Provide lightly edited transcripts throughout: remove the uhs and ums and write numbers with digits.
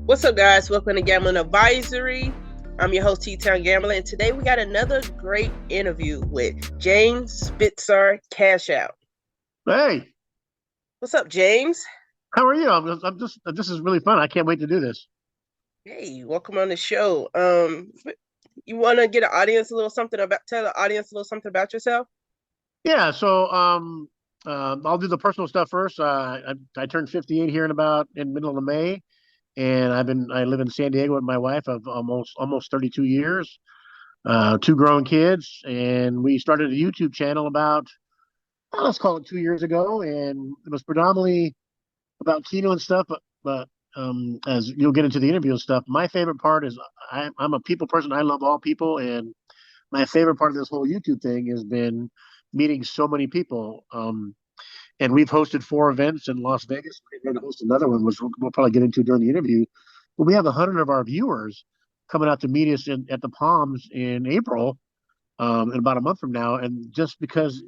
What's up, guys? Welcome to Gambling Advisory. I'm your host, T-Town Gambler, and today we got another great interview with James Spitzer Cash Out. Hey, What's up, James? how are you? I'm just. This is really fun. I can't wait to do this. Hey, welcome on the show. You want to get an audience a little something about tell the audience a little something about yourself? Yeah. I'll do the personal stuff first. I turned 58 here in middle of May, and I live in San Diego with my wife of almost 32 years. Two grown kids, and we started a YouTube channel about let's call it 2 years ago, and it was predominantly about keno and stuff. But as you'll get into the interview and stuff, my favorite part is I'm a people person. I love all people, and my favorite part of this whole YouTube thing has been meeting so many people. And we've hosted 4 events in Las Vegas. We're going to host another one, which we'll probably get into during the interview. But we have 100 of our viewers coming out to meet us at the Palms in April, in about a month from now. And just because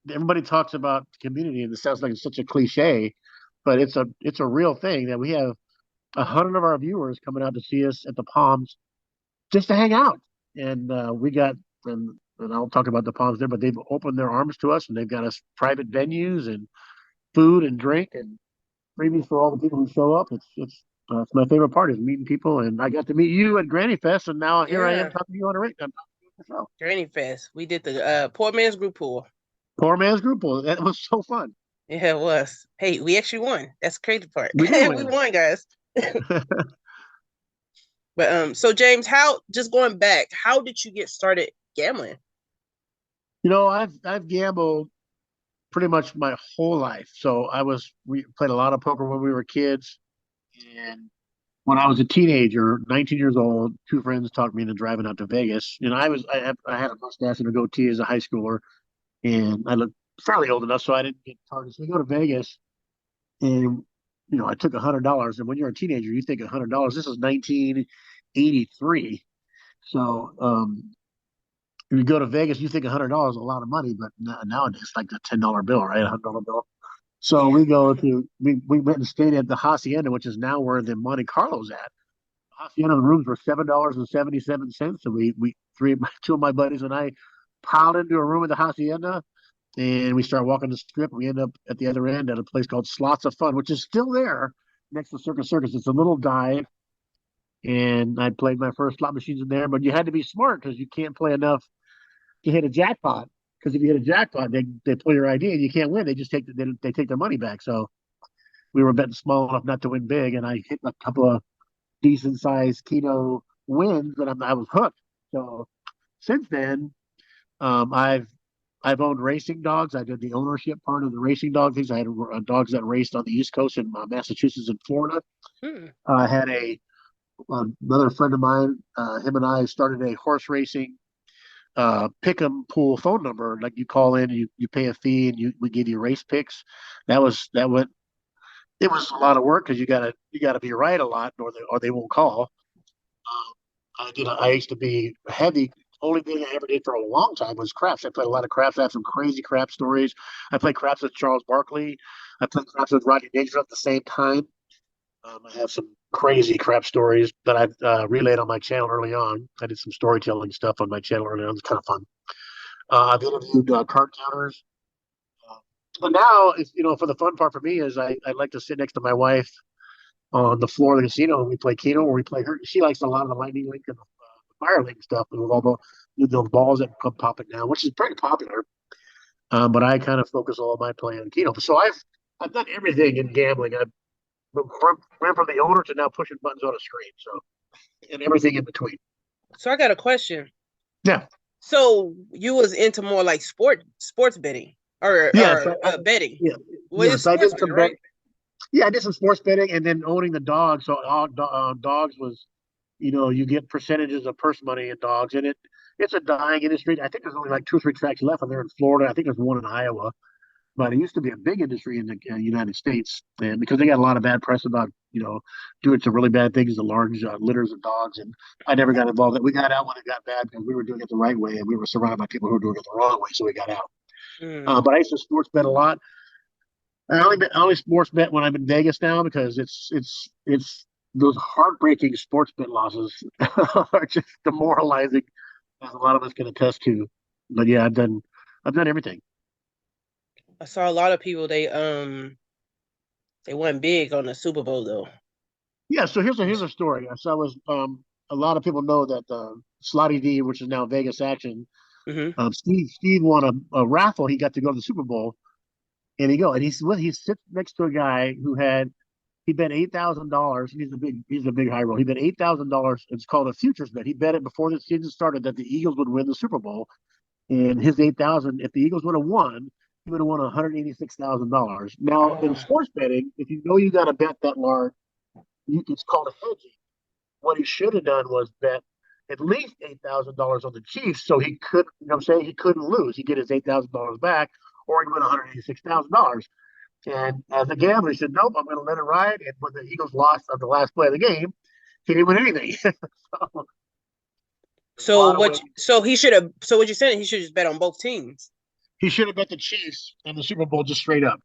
everybody talks about the community, and it sounds like it's such a cliche, but it's a real thing that we have 100 of our viewers coming out to see us at the Palms just to hang out. And we got, and I'll talk about the Palms there, but they've opened their arms to us, and they've got us private venues and food and drink and freebies for all the people who show up. It's my favorite part is meeting people, and I got to meet you at Granny Fest, and now here I am Yeah, talking to you on a radio. I'm talking to the show. Granny Fest. We did the Poor Man's Group Pool. Poor man's group. Well, that was so fun. Yeah, it was. Hey, we actually won. That's the crazy part. We did We win. won, guys. But so James, how just going back, how did you get started gambling? I've gambled pretty much my whole life. So we played a lot of poker when we were kids, and when I was a teenager, 19 years old, two friends talked me into driving out to Vegas. I had a mustache and a goatee as a high schooler, and I looked fairly old enough, so I didn't get targeted. So we go to Vegas, and I took $100. And when you're a teenager, you think $100. This is 1983. So you go to Vegas, you think $100 is a lot of money, but nowadays it's like a $10 bill, right? $100 bill. So Yeah. we went and stayed at the Hacienda, which is now where the Monte Carlo's at. Hacienda, the rooms were $7.77. So two of my buddies and I piled into a room at the Hacienda, and we start walking the strip. We end up at the other end at a place called Slots of Fun, which is still there next to Circus Circus. It's a little dive, and I played my first slot machines in there. But you had to be smart because you can't play enough to hit a jackpot. Because if you hit a jackpot, they pull your ID and you can't win. They just they take their money back. So we were betting small enough not to win big, and I hit a couple of decent sized keno wins, and I was hooked. So since then, I've owned racing dogs. I did the ownership part of the racing dog things. I had dogs that raced on the East Coast in Massachusetts and Florida. Hmm. I had another friend of mine. Him and I started a horse racing pick 'em pool phone number. Like you call in, you pay a fee, and we give you race picks. That went. It was a lot of work because you gotta be right a lot, or they won't call. I used to be heavy. Only thing I ever did for a long time was craps. I played a lot of craps. I have some crazy crap stories. I played craps with Charles Barkley. I played craps with Rodney Dangerfield at the same time. I have some crazy crap stories that I've relayed on my channel early on. I did some storytelling stuff on my channel early on. It's kind of fun. I've interviewed card counters. Uh, but now, for the fun part for me is I like to sit next to my wife on the floor of the casino and we play keno, or we play her. She likes a lot of the lightning link and the fire link stuff, and with all the balls that come popping down, which is pretty popular. But I kind of focus all of my play on keno. So I've done everything in gambling. I've went from the owner to now pushing buttons on a screen. So and everything in between. So I got a question. Yeah. So you was into more like sports betting or Yes. or betting. Yeah. Well, it's Yes. I sports did betting, some bet. right? Yeah, I did some sports betting and then owning the dogs. So dogs was, you get percentages of purse money in dogs, and it's a dying industry. I think there's only like two or three tracks left, and they're in Florida. I think there's one in Iowa, but it used to be a big industry in the United States, and because they got a lot of bad press about doing some really bad things to large litters of dogs, and I never got involved. We got out when it got bad because we were doing it the right way, and we were surrounded by people who were doing it the wrong way, so we got out. Mm. But I used to sports bet a lot. I only sports bet when I'm in Vegas now because it's those heartbreaking sports bet losses are just demoralizing, as a lot of us can attest to. But yeah, I've done everything. I saw a lot of people they went big on the Super Bowl though. Yeah, so here's a story. So I was a lot of people know that Slotty D, which is now Vegas Action, Hmm. Steve won a raffle. He got to go to the Super Bowl, and he sits next to a guy who had he bet $8,000. He's a big high roll. He bet $8,000. It's called a futures bet. He bet it before the season started that the Eagles would win the Super Bowl, and his 8,000. If the Eagles would have won, he would have won $186,000. Now in Oh. sports betting, if you know you got to bet that large, it's called a hedging. What he should have done was bet at least $8,000 on the Chiefs, so he could, you know, what I'm saying he couldn't lose. He get his $8,000 back, or he'd win $186,000. And as a gambler, he said, "Nope, I'm going to let it ride." And when the Eagles lost on the last play of the game, he didn't win anything. So there's a So lot of what? ways. So he should have. So what you're saying? He should just bet on both teams. He should have bet the Chiefs in the Super Bowl just straight up.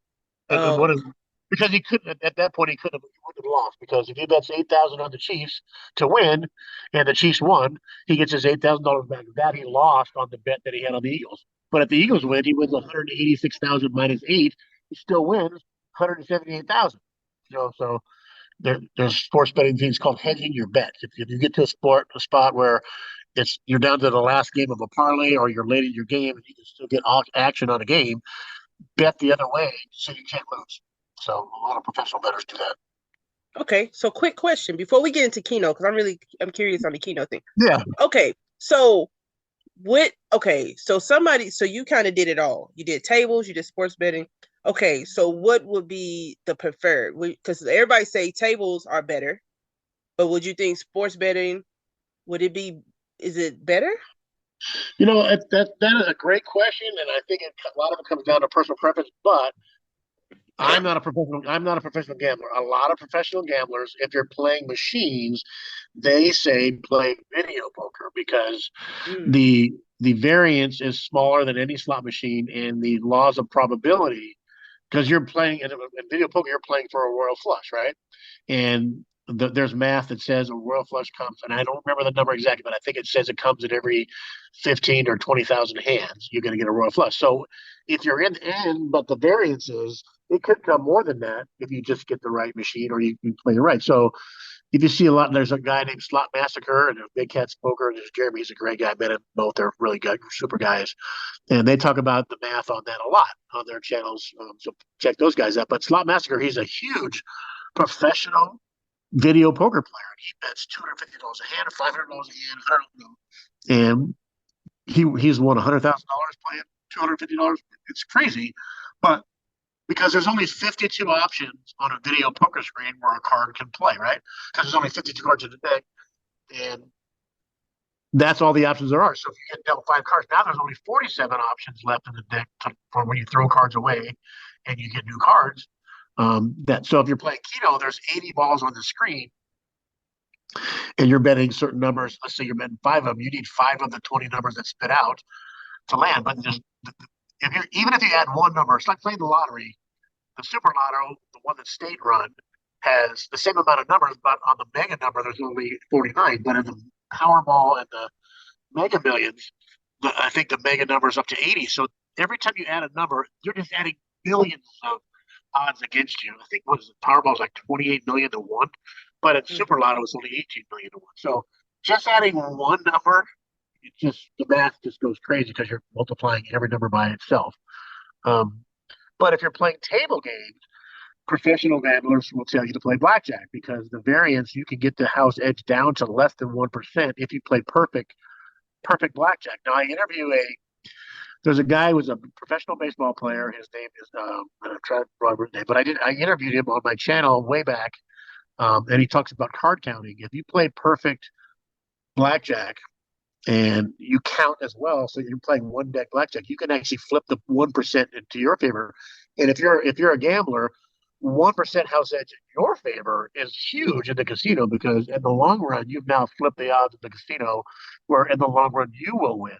And Oh, what is because he couldn't at that point he wouldn't have lost because if he bets 8,000 on the Chiefs to win and the Chiefs won, he gets his $8,000 back. That he lost on the bet that he had on the Eagles. But if the Eagles win, he wins 186,000 minus eight. He still wins 178,000. So there's sports betting things called hedging your bet. If you get to a spot where you're down to the last game of a parlay or you're late in your game and you can still get action on a game, bet the other way so you can't lose. So a lot of professional bettors do that. okay. So quick question before we get into Keno, because I'm curious on the Keno thing. Yeah. Okay, so what? Okay, so so you kind of did it all. You did tables, you did sports betting. Okay, so what would be the preferred? Because everybody say tables are better, but would you think sports betting would it be? Is it better? That is a great question, and I think a lot of it comes down to personal preference. But I'm not a professional gambler. A lot of professional gamblers, if you're playing machines, they say play video poker because Mm, the variance is smaller than any slot machine, and the laws of probability because you're playing in video poker, you're playing for a royal flush, right? And there's math that says a royal flush comes, and I don't remember the number exactly, but I think it says it comes in every 15 or 20,000 hands. You're going to get a royal flush. So if you're in, but the variance is it could come more than that if you just get the right machine or you play it right. So if you see a lot, there's a guy named Slot Massacre and there's Big Cat's Poker. And there's Jeremy. He's a great guy. I met him both. They're really good, super guys. And they talk about the math on that a lot on their channels. So check those guys out. But Slot Massacre, he's a huge professional video poker player. And he bets $250 a hand, $500 a hand, and he's won $100,000 playing $250. It's crazy, but because there's only 52 options on a video poker screen where a card can play, right? Because there's only 52 cards in the deck, and that's all the options there are. So if you get dealt five cards, now there's only 47 options left in the deck for when you throw cards away and you get new cards. That so if you're playing Keno, there's 80 balls on the screen, and you're betting certain numbers. Let's say you're betting five of them. You need five of the 20 numbers that spit out to land. But just if you even if you add one number, it's like playing the lottery. The Super Lotto, the one that's state run, has the same amount of numbers, but on the mega number, there's only 49. But in the Powerball and the Mega Millions, I think the mega number is up to 80. So every time you add a number, you're just adding billions of odds against you. I think what is it? Powerball is like 28 million to one, but at mm. Super Lotto, it's only 18 million to one. So just adding one number, the math just goes crazy because you're multiplying every number by itself. Um, but if you're playing table games, professional gamblers will tell you to play blackjack because the variance you can get the house edge down to less than 1% if you play perfect blackjack. Now I interview there's a guy who was a professional baseball player. His name is I'm trying to remember his name, but I interviewed him on my channel way back, and he talks about card counting. If you play perfect blackjack and you count as well, so you're playing one deck blackjack, you can actually flip the 1% into your favor. And if you're a gambler, 1% house edge in your favor is huge in the casino because in the long run you've now flipped the odds of the casino, where in the long run you will win.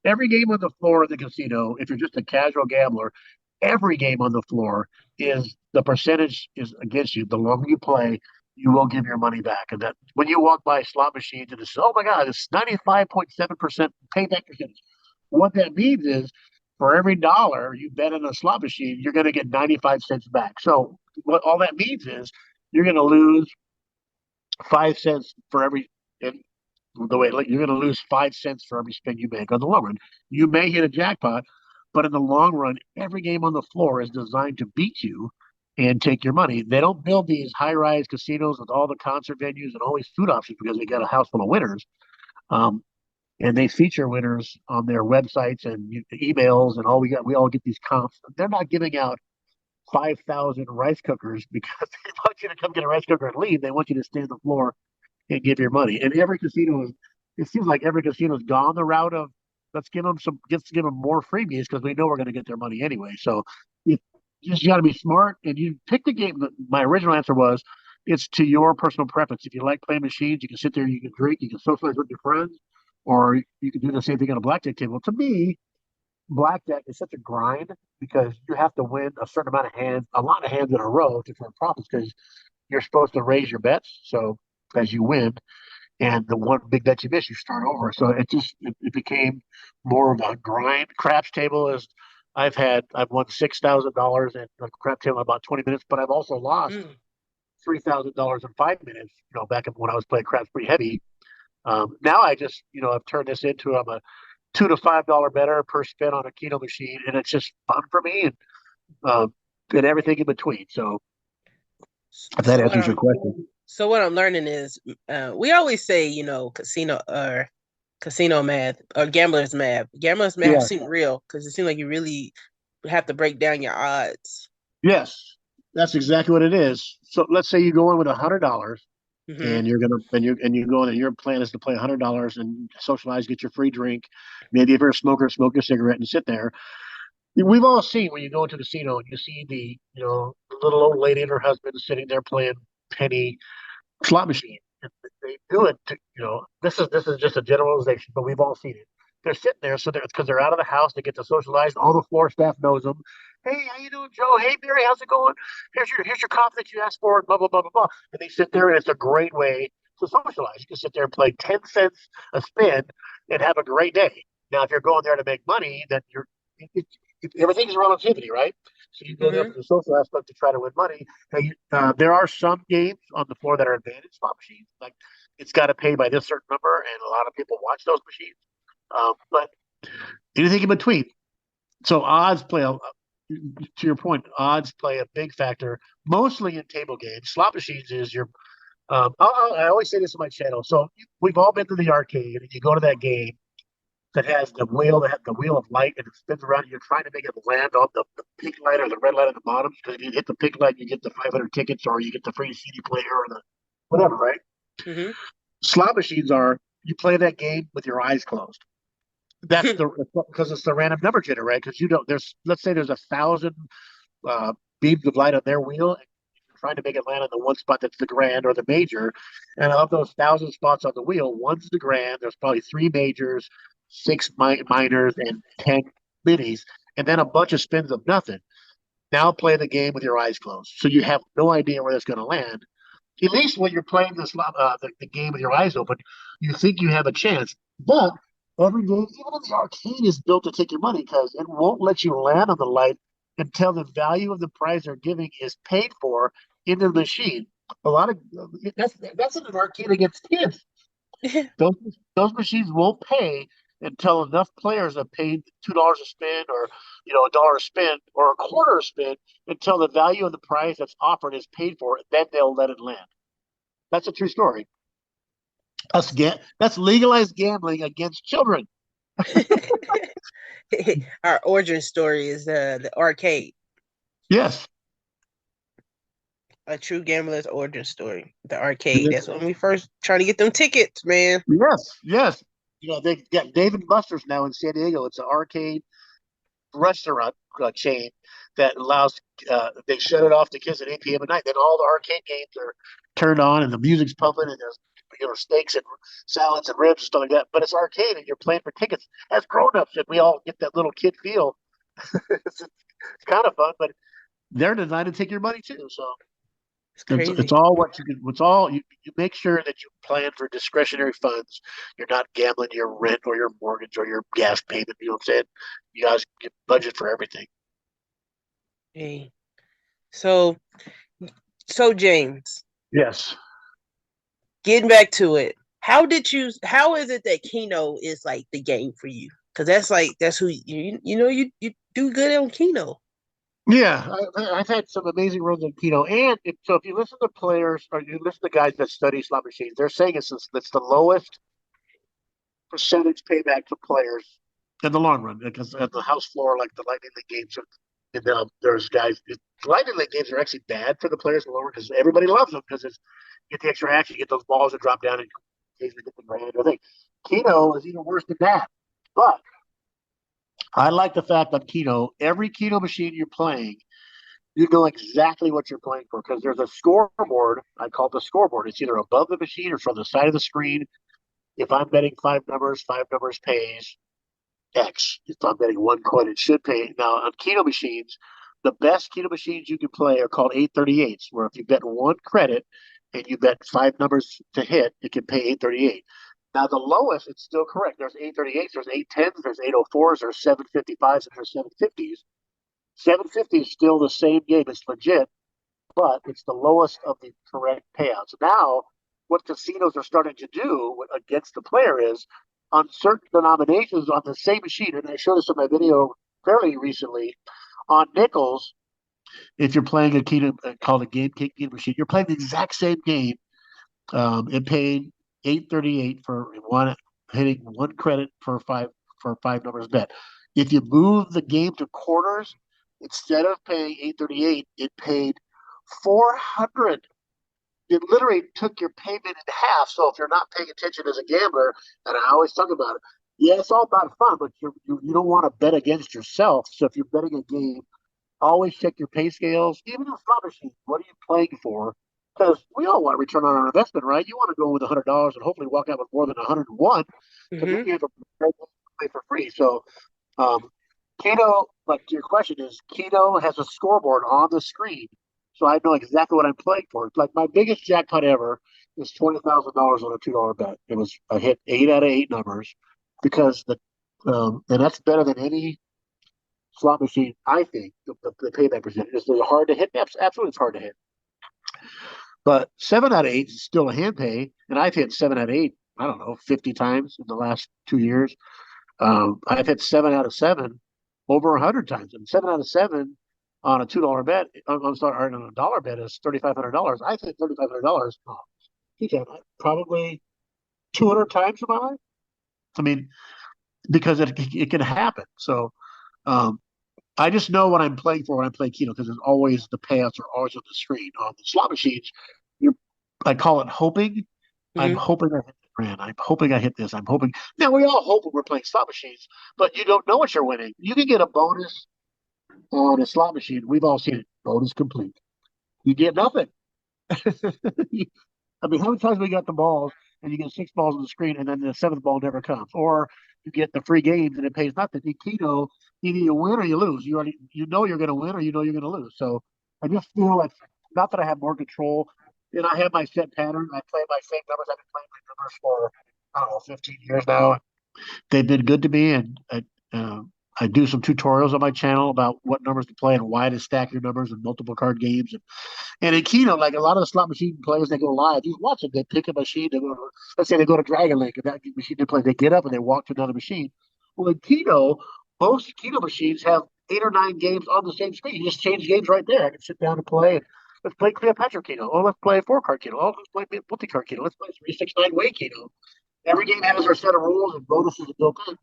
Every game on the floor of the casino, if you're just a casual gambler, every game on the floor is the percentage is against you. The longer you play, you will give your money back. And that when you walk by slot machines and it's, oh my God, it's 95.7% payback percentage. What that means is for every dollar you bet on a slot machine, you're going to get 95 cents back. So what all that means is you're going to lose 5 cents for every, and the way like, you're going to lose 5 cents for every spin you make on the long run. You may hit a jackpot, but in the long run, every game on the floor is designed to beat you and take your money. They don't build these high-rise casinos with all the concert venues and all these food options because they got a house full of winners. Um, and they feature winners on their websites and emails and all we all get these comps. They're not giving out 5,000 rice cookers because they want you to come get a rice cooker and leave. They want you to stay on the floor and give your money. And every casino is, it seems like every casino has gone the route of let's give them more freebies because we know we're going to get their money anyway. So you just got to be smart and you pick the game. My original answer was it's to your personal preference. If you like playing machines, you can sit there, you can drink, you can socialize with your friends, or you can do the same thing on a blackjack table. To me, blackjack is such a grind because you have to win a certain amount of hands, a lot of hands in a row to turn profits because you're supposed to raise your bets. So as you win, and the one big bet you miss, you start over. So it became more of a grind. Craps table is I've won $6,000 at the crap table in about 20 minutes, but I've also lost Mm. $3,000 in 5 minutes. Back when I was playing craps pretty heavy. Now I just I've turned this into I'm a $2 to $5 better per spin on a keno machine, and it's just fun for me and everything in between. So if that So what answers your I'm question, so what I'm learning is we always say, casino math or gambler's math. Gambler's math yeah, seem real because it seems like you really have to break down your odds. yes, that's exactly what it is. So let's say you go in with $100 Hmm. and you go in and your plan is to play $100 and socialize, get your free drink. Maybe if you're a smoker, smoke your cigarette and sit there. We've all seen when you go into the casino and you see the little old lady and her husband sitting there playing penny slot machine. And they do it this is just a generalization, but we've all seen it. They're sitting there, so because they're out of the house, they get to socialize. All the floor staff knows them. Hey, how you doing, Joe? Hey, Mary, how's it going? Here's your coffee that you asked for, and blah blah blah blah blah. And they sit there, and it's a great way to socialize. You can sit there and play 10 cents a spin and have a great day. Now, if you're going there to make money, then everything's relativity, right? So you go there for Hmm. the social aspect to try to win money. There are some games on the floor that are advantage slot machines. Like it's got to pay by this certain number, and a lot of people watch those machines. But anything in between. So to your point, odds play a big factor, mostly in table games. Slot machines is your. I always say this on my channel. So we've all been to the arcade, and you go to that game that has the wheel of light, and it spins around. And you're trying to make it land on the pink light or the red light at the bottom. Because if you hit the pink light, you get the 500 tickets, or you get the free CD player, or the whatever, right? Hmm. Slot machines are you play that game with your eyes closed. That's the because it's the random number generator, right? Because you don't there's let's say there's 1,000 uh, beams of light on their wheel, and you're trying to make it land on the one spot that's the grand or the major. And of those 1,000 spots on the wheel, one's the grand. There's probably three majors, six minors, and 10 minis, and then a bunch of spins of nothing. Now play the game with your eyes closed, so you have no idea where that's going to land. At least when you're playing the game with your eyes open, you think you have a chance. But every game, even in the arcade, is built to take your money because it won't let you land on the light until the value of the prize they're giving is paid for into the machine. A lot of that's in an arcade against kids. Those those machines won't pay until enough players have paid $2 a spin, or a dollar a spin, or a quarter a spin, until the value of the prize that's offered is paid for. Then they'll let it land. That's a true story. That's legalized gambling against children. Our origin story is the arcade. Yes. A true gambler's origin story. The arcade. Yes. That's when we first trying to get them tickets, man. Yes. Yes. They got Dave and Buster's now in San Diego. It's an arcade restaurant chain that allows they shut it off to kids at 8 p.m. at night. Then all the arcade games are turned on and the music's pumping and there's steaks and salads and ribs and stuff like that. But it's arcade and you're playing for tickets as grown-ups and we all get that little kid feel. it's kind of fun, but they're designed to take your money too. So It's It's crazy. all what you can. It's all you make sure that you plan for discretionary funds. You're not gambling your rent or your mortgage or your gas payment. You know what I'm saying? You guys get budget for everything. Hey. So so James, Yes. getting back to it, how is it that Keno is like the game for you? Because that's who you do good on Keno. Yeah, I've had some amazing runs on keto, and so if you listen to players or you listen to guys that study slot machines, they're saying it's the lowest percentage payback to players in the long run because at the house floor, like the Lightning League games, and there's guys. Lightning League games are actually bad for the players in the long run because everybody loves them because it's you get the extra action, you get those balls that drop down and occasionally get the grand. I think keto is even worse than that, but I like the fact that keto, every keto machine you're playing you know exactly what you're playing for because there's a scoreboard. I call it the scoreboard. It's either above the machine or from the side of the screen. If I'm betting five numbers pays X. If I'm betting one coin, it should pay. Now, on keto machines, the best keto machines you can play are called 838s, where if you bet one credit and you bet five numbers to hit, it can pay 838. Now, the lowest, it's still correct. There's 838s, there's 810s, there's 804s, there's 755s, and there's 750s. 750 is still the same game. It's legit, but it's the lowest of the correct payouts. Now, what casinos are starting to do against the player is on certain denominations on the same machine, and I showed this in my video fairly recently on nickels. If you're playing a key called a game kick machine, you're playing the exact same game. It paid 838 for one hitting one credit for five numbers bet. If you move the game to quarters, instead of paying 838, it paid 400. It literally took your payment in half. So if you're not paying attention as a gambler, and I always talk about it, yeah, it's all about fun, but you don't want to bet against yourself. So if you're betting a game, always check your pay scales, even in slot machines. What are you playing for? Because we all want a return on our investment, right? You want to go with $100 and hopefully walk out with more than 101, because then Hmm. you have a play for free. So, um, Keno, like your question is, Keno has a scoreboard on the screen, so I know exactly what I'm playing for. Like my biggest jackpot ever is $20,000 on a $2 bet. It was I hit 8 out of 8 numbers because and that's better than any slot machine, I think the payback percentage is hard to hit. Absolutely, it's hard to hit. But 7 out of 8 is still a hand pay, and I've hit 7 out of 8. I don't know, 50 times in the last 2 years. I've hit 7 out of 7 over 100 times, and 7 out of 7 on a $2 bet. I'm sorry, on a dollar bet is $3,500. I've hit $3,500. Oh, probably 200 times in my life. I mean, because it can happen. So um, I just know what I'm playing for when I play Keno because it's always the payouts are always on the screen. On the slot machines, you I call it hoping. I'm Hmm. hoping I hit the grand. I'm hoping I hit this. I'm hoping. Now we all hope when we're playing slot machines, but you don't know what you're winning. You can get a bonus on a slot machine. We've all seen it. Bonus complete. You get nothing. I mean, how many times we got the balls and you get 6 balls on the screen and then the seventh ball never comes, or you get the free games and it pays nothing. In keto, either you win or you lose. You know you're going to win or you know you're going to lose. So I just feel like not that I have more control, and I have my set pattern. I play my same numbers. I've been playing my numbers for I don't know 15 years now. They've been good to me, and I do some tutorials on my channel about what numbers to play and why to stack your numbers in multiple card games. And in Keno, like a lot of the slot machine players, they go live. You watch it, they pick a machine. Let's say they go to Dragon Lake, and that machine they play, they get up and they walk to another machine. Well, in Keno, most Keno machines have 8 or 9 games on the same screen. You just change games right there. I can sit down and play. Let's play Cleopatra Keno. Oh, let's play 4 card Keno. Oh, let's play multi-card Keno. Let's play 369 way Keno. Every game has their set of rules and bonuses built in.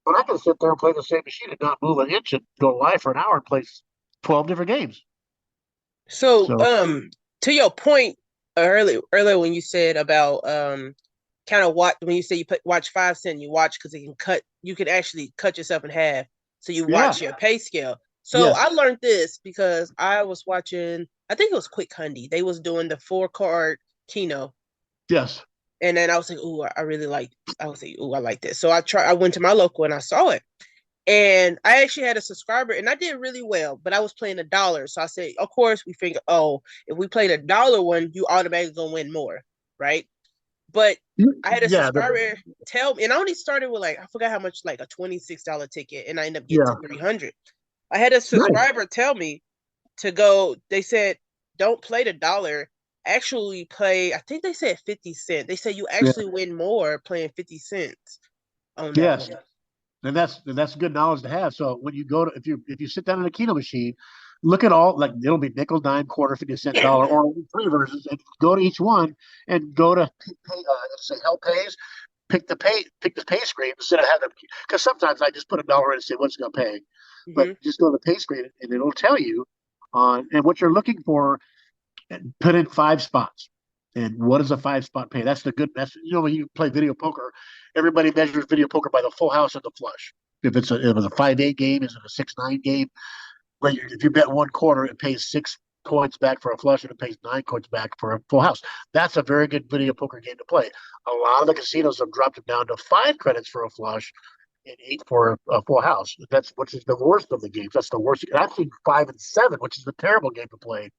But I can sit there and play the same machine and not move an inch and go live for an hour and play 12 different games. So, So, to your point earlier when you said about kind of watch when you say watch 5 cent, you watch because it can cut. You can actually cut yourself in half. So you yeah, watch your pay scale. So I yes, learned this because I was watching. I think it was Quick Hundy. They was doing the 4 card Keno, yes. and then I was like, "Ooh, I really like." I was like, "Ooh, I like this." So I went to my local and I saw it, And I actually had a subscriber and I did really well, but I was playing $1. So I said, of course, we figure, oh, if we played $1 one, you automatically gonna win more, right? But I had a Yeah, subscriber tell me, and I only started with like I forgot how much, like a $26 ticket, and I ended up getting to yeah, 300. I had a nice. subscriber tell me to go. They said, don't play $1. Actually, play. I think they said 50 cents. They said you Yeah, actually win more playing 50 cents on that yes. one. And that's good knowledge to have. So when you go to if you sit down in a keno machine, look at all like it'll be nickel, dime, quarter, 50 cent, dollar, or three versions, and go to each one and go to say help pays, pick the pay screen instead of having because sometimes I just put $1 in and say what's going to pay, but Mm-hmm. just go to the pay screen and it'll tell you on and what you're looking for and put in 5 spots. And what is a 5 spot pay? That's the good. That's when you play video poker, everybody measures video poker by the full house and the flush. If it was a 5-8 game, is it a 6-9 game? If you bet one quarter, it pays 6 points back for a flush, and it pays 9 points back for a full house. That's a very good video poker game to play. A lot of the casinos have dropped it down to 5 credits for a flush and 8 for a full house. That's which is the worst of the games. That's the worst. I've seen 5 and 7, which is a terrible game to play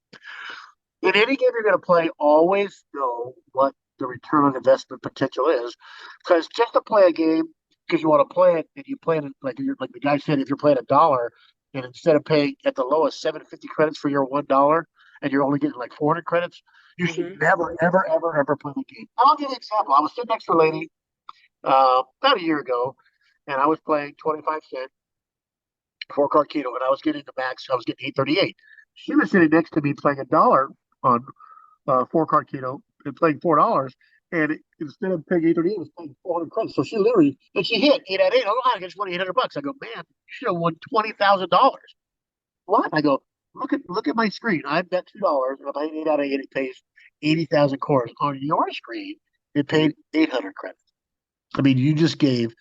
in any game you're going to play, always know what the return on investment potential is. Because just to play a game because you want to play it and you play it like the guy said, if you're playing $1 and instead of paying at the lowest 750 credits for your $1 and you're only getting like 400 credits, you should Mm-hmm. never, ever, ever, ever play the game. I'll give you an example. I was sitting next to a lady about a year ago and I was playing 25 cent 4 card keno and I was getting the max. I was getting 838. She was sitting next to me playing $1 on 4 card keno and playing $4. And instead of paying 838, it was paying 400 credits. So she literally, and she hit 8 out of 8. Oh, I just won $800. I go, man, you should have won $20,000. What? I go, look at my screen. I bet $2, and if I hit 8 out of 8, it pays 80,000 cores. On your screen, it paid 800 credits. I mean, you just gave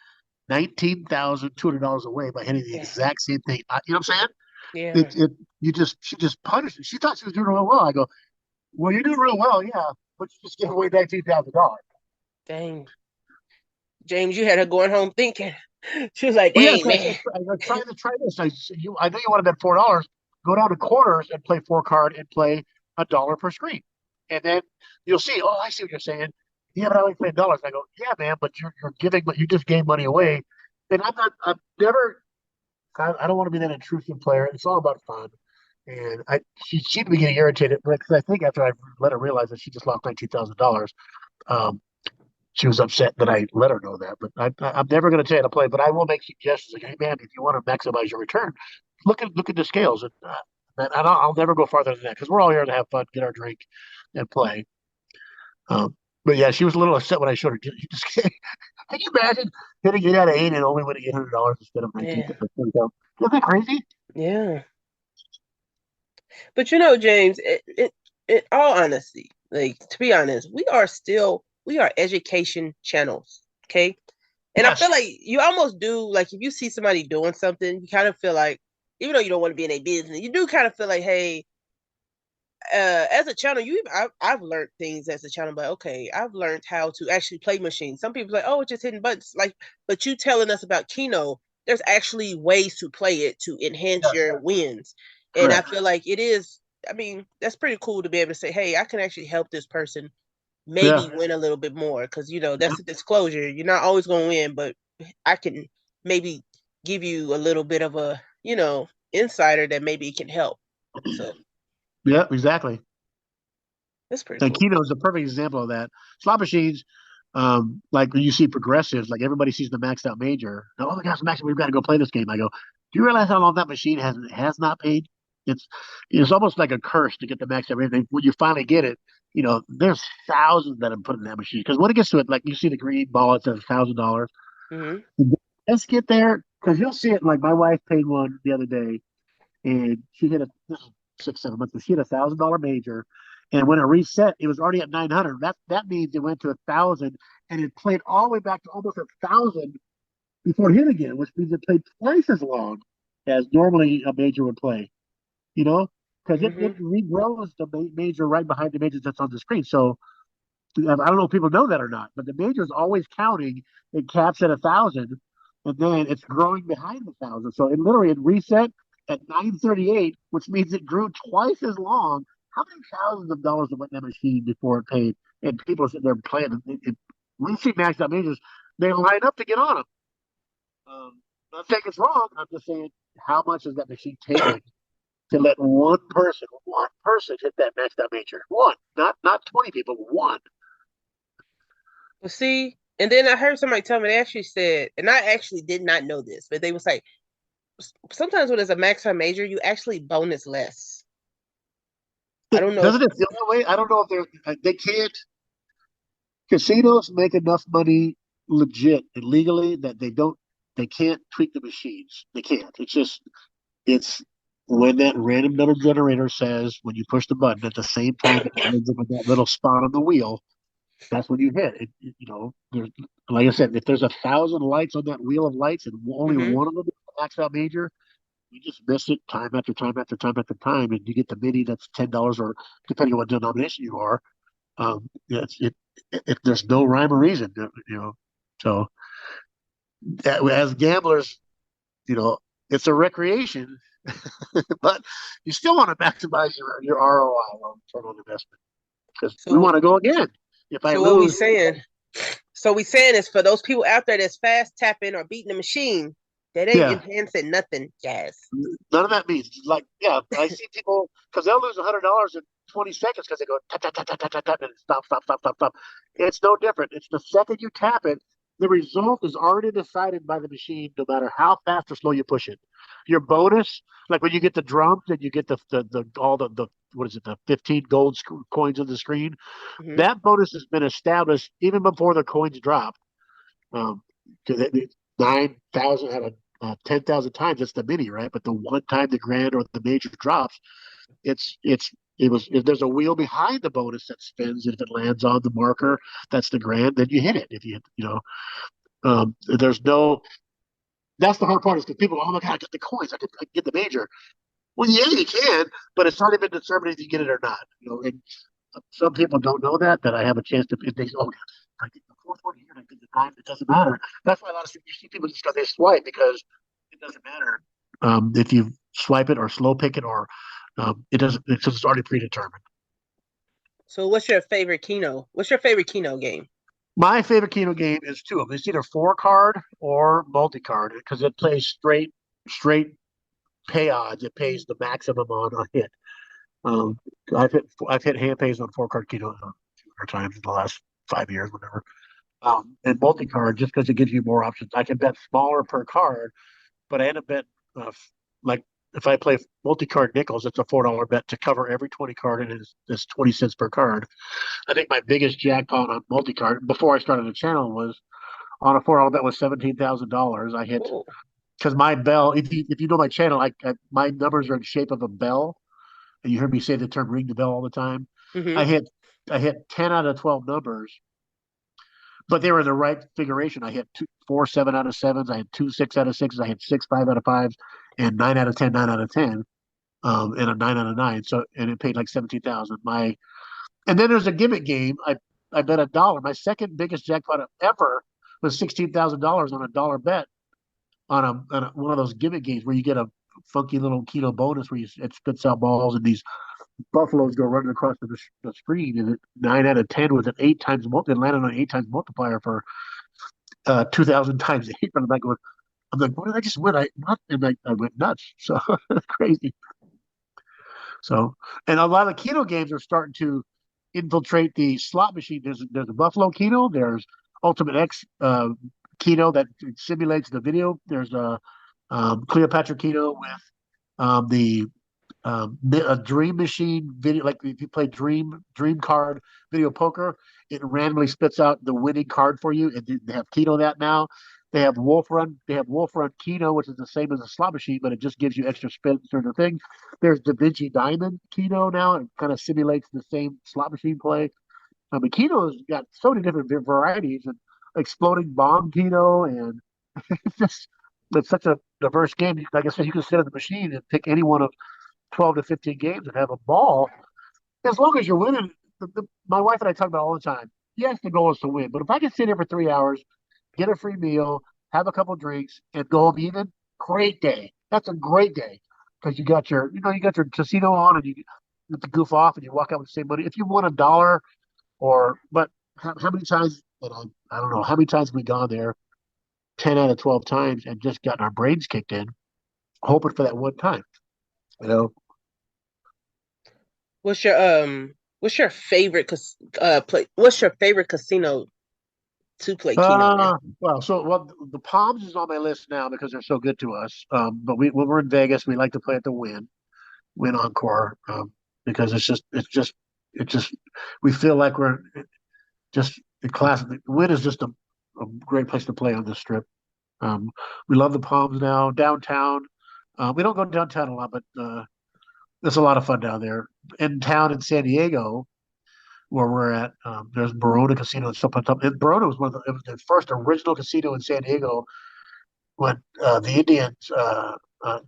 $19,200 away by hitting the Yeah. exact same thing. You know what I'm saying? Yeah. She just punished it. She thought she was doing real well. I go, well, you're doing real well, yeah, but you just gave away $19,000. Dang. James, you had her going home thinking. She was like, Well, yes, dang, man. I was trying to try this. I know you want to bet $4. Go down to quarters and play 4 card and play $1 per screen, and then you'll see. Oh, I see what you're saying. Yeah, but I only play dollars. I go, yeah, man, but you're giving, but you just gave money away. And I'm not. I've never. I don't want to be that intrusive player. It's all about fun. And she seemed to be getting irritated because I think after I let her realize that she just lost $19,000, um, she was upset that I let her know that. But I'm never going to tell you to play. But I will make suggestions like, hey man, if you want to maximize your return, look at the scales, and I'll never go farther than that because we're all here to have fun, get our drink, and play. Um, but yeah, she was a little upset when I showed her. You just can't. Can you imagine hitting 8 out of 8 and only winning $800 instead of 19? Yeah. Isn't that crazy? Yeah. But James, in all honesty, like to be honest, we are education channels. Okay. And I feel Yes. like you almost do like if you see somebody doing something, you kind of feel like, even though you don't want to be in a business, you do kind of feel like, hey, as a channel, I've learned things as a channel, but okay, I've learned how to actually play machines. Some people like, oh, it's just hitting buttons, like, but you telling us about Keno, there's actually ways to play it to enhance Yes. your wins, and I Correct. feel like it is. I mean, that's pretty cool to be able to say, hey, I can actually help this person Yeah. maybe win a little bit more because that's a disclosure. You're not always going to win, but I can maybe give you a little bit of a insider that maybe can help. So Yeah. Exactly. that's pretty And cool. Keno is a perfect example of that. Slot machines, like when you see progressives, like everybody sees the maxed out major. Oh my gosh, max! We've got to go play this game. I go, do you realize how long that machine has not paid? It's it's almost like a curse to get the max out. When you finally get it, there's thousands that have put in that machine. Because when it gets to it, like you see the green ball, it says $1,000. Hmm. Let's get there because you'll see it. Like my wife paid one the other day, and she hit a this is 6 7 months, but she hit $1,000 major, and when it reset, it was already at 900. That means it went to 1,000, and it played all the way back to almost 1,000 before it hit again, which means it played twice as long as normally a major would play. You know, because it Hmm. regrows the major right behind the major that's on the screen. So I don't know if people know that or not, but the major is always counting. It caps at 1,000. and then it's growing behind the 1,000. So it reset at 938, which means it grew twice as long. How many thousands of dollars went in that machine before it paid? And people are sitting there playing. We see maxed out majors, they line up to get on them. Not saying it's wrong. I'm just saying, how much is that machine taking to let one person hit that maxed out major? One, not 20 people, one. Well, see, and then I heard somebody tell me they actually said, and I actually did not know this, but they was like, sometimes when it's a max or major, you actually bonus less. I don't know if Doesn't it feel that way? I don't know if they can't. Casinos make enough money legit and legally that they can't tweak the machines. They can't. It's when that random number generator says when you push the button at the same time it lines up with that little spot on the wheel, that's when you hit it. There's, like I said, if there's 1,000 lights on that wheel of lights and only hmm one of them is a max out major, you just miss it time after time after time after time, and you get the mini that's $10, or depending on what denomination you are. Yeah, there's no rhyme or reason, So as gamblers, you know, it's a recreation, but you still want to maximize your ROI on return on investment because we so want to go again. If I so what we lose, saying? So we saying is for those people out there that's fast tapping or beating the machine, that ain't yeah, enhancing nothing, Jazz. none of that means like, yeah, I see people because they'll lose $100 in 20 seconds because they go tap, tap, tap, tap, tap, tap, tap, and stop, stop, stop, stop, stop. It's no different. It's the second you tap it, the result is already decided by the machine, no matter how fast or slow you push it. Your bonus, like when you get the drums and you get the all the what is it, the 15 gold coins on the screen, hmm that bonus has been established even before the coins drop. Um, 9,000 out of 10,000 times, it's the mini, right? But the one time the grand or the major drops, it was if there's a wheel behind the bonus that spins, if it lands on the marker, that's the grand. Then you hit it. If there's no. That's the hard part is because people, oh my god, I get the coins, I can get the major. Well, yeah, you can, but it's not even determined if you get it or not. And some people don't know that I have a chance to. If they say, oh, I get the fourth one here, and I get the ninth. It doesn't matter. That's why a lot of you see people just go they swipe because it doesn't matter if you swipe it or slow pick it or it doesn't. It's already predetermined. So what's your favorite Keno? What's your favorite Keno game? My favorite Keno game is two of them. It's either four card or multi card because it plays straight pay odds. It pays the maximum on a hit. Um, I've hit hand pays on four card Keno 200 times in the last 5 years, whatever. And multi card just because it gives you more options. I can bet smaller per card, but I end up betting like if I play multi card nickels, it's a $4 bet to cover every 20 card, and it's 20 cents per card. I think my biggest jackpot on multi card before I started the channel was on a $4 bet was $17,000. I hit Oh. because my bell. If you know my channel, my numbers are in shape of a bell, and you heard me say the term ring the bell all the time. I hmm hit I hit 10 out of 12 numbers, but they were in the right configuration. I hit 4 7 out of sevens. I had 2 6 out of sixes. I had 6 5 out of fives, and 9 out of 10 9 out of 10, and a 9 out of nine. So and it paid like 17,000. And then there's a gimmick game. I bet $1. My second biggest jackpot ever was $16,000 on a dollar bet on one of those gimmick games where you get a funky little keto bonus where it spits out balls and these buffaloes go running across the screen, and 9 out of 10 was an 8 times multi. It landed on an 8 times multiplier for 2,000 times eight. And I'm like, what did I just win? I went nuts. So it's crazy. So, and a lot of Keno games are starting to infiltrate the slot machine. There's a Buffalo Keno. There's Ultimate X Keno that simulates the video. There's a Cleopatra Keno with the a Dream Machine video. Like if you play Dream Card Video Poker, it randomly spits out the winning card for you. And they have Keno that now. They have Wolf Run. They have Wolf Run Keno, which is the same as a slot machine, but it just gives you extra spins through the thing. There's Da Vinci Diamond Keno now. It kind of simulates the same slot machine play. But Keno's got so many different varieties and exploding bomb Keno, and it's just it's such a diverse game. Like I said, you can sit on the machine and pick any one of 12 to 15 games and have a ball. As long as you're winning, my wife and I talk about it all the time. Yes, the goal is to win, but if I can sit here for 3 hours, get a free meal, have a couple drinks, and go home even. Great day. That's a great day because you got your casino on, and you get to goof off, and you walk out with the same money. If you won $1, but how many times? And I don't know how many times we gone there, 10 out of 12 times, and just gotten our brains kicked in, hoping for that one time. You know. What's your what's your favorite play? What's your favorite casino to play Keno in? Well, the Palms is on my list now because they're so good to us. But when we're in Vegas, we like to play at the Win Encore, because it's just we feel like we're just the class. The Win is just a great place to play on this strip. Um, we love the Palms now downtown. We don't go downtown a lot, but it's a lot of fun down there. In town in San Diego, where we're at. There's Barona Casino and stuff on top. And Barona was it was the first original casino in San Diego when the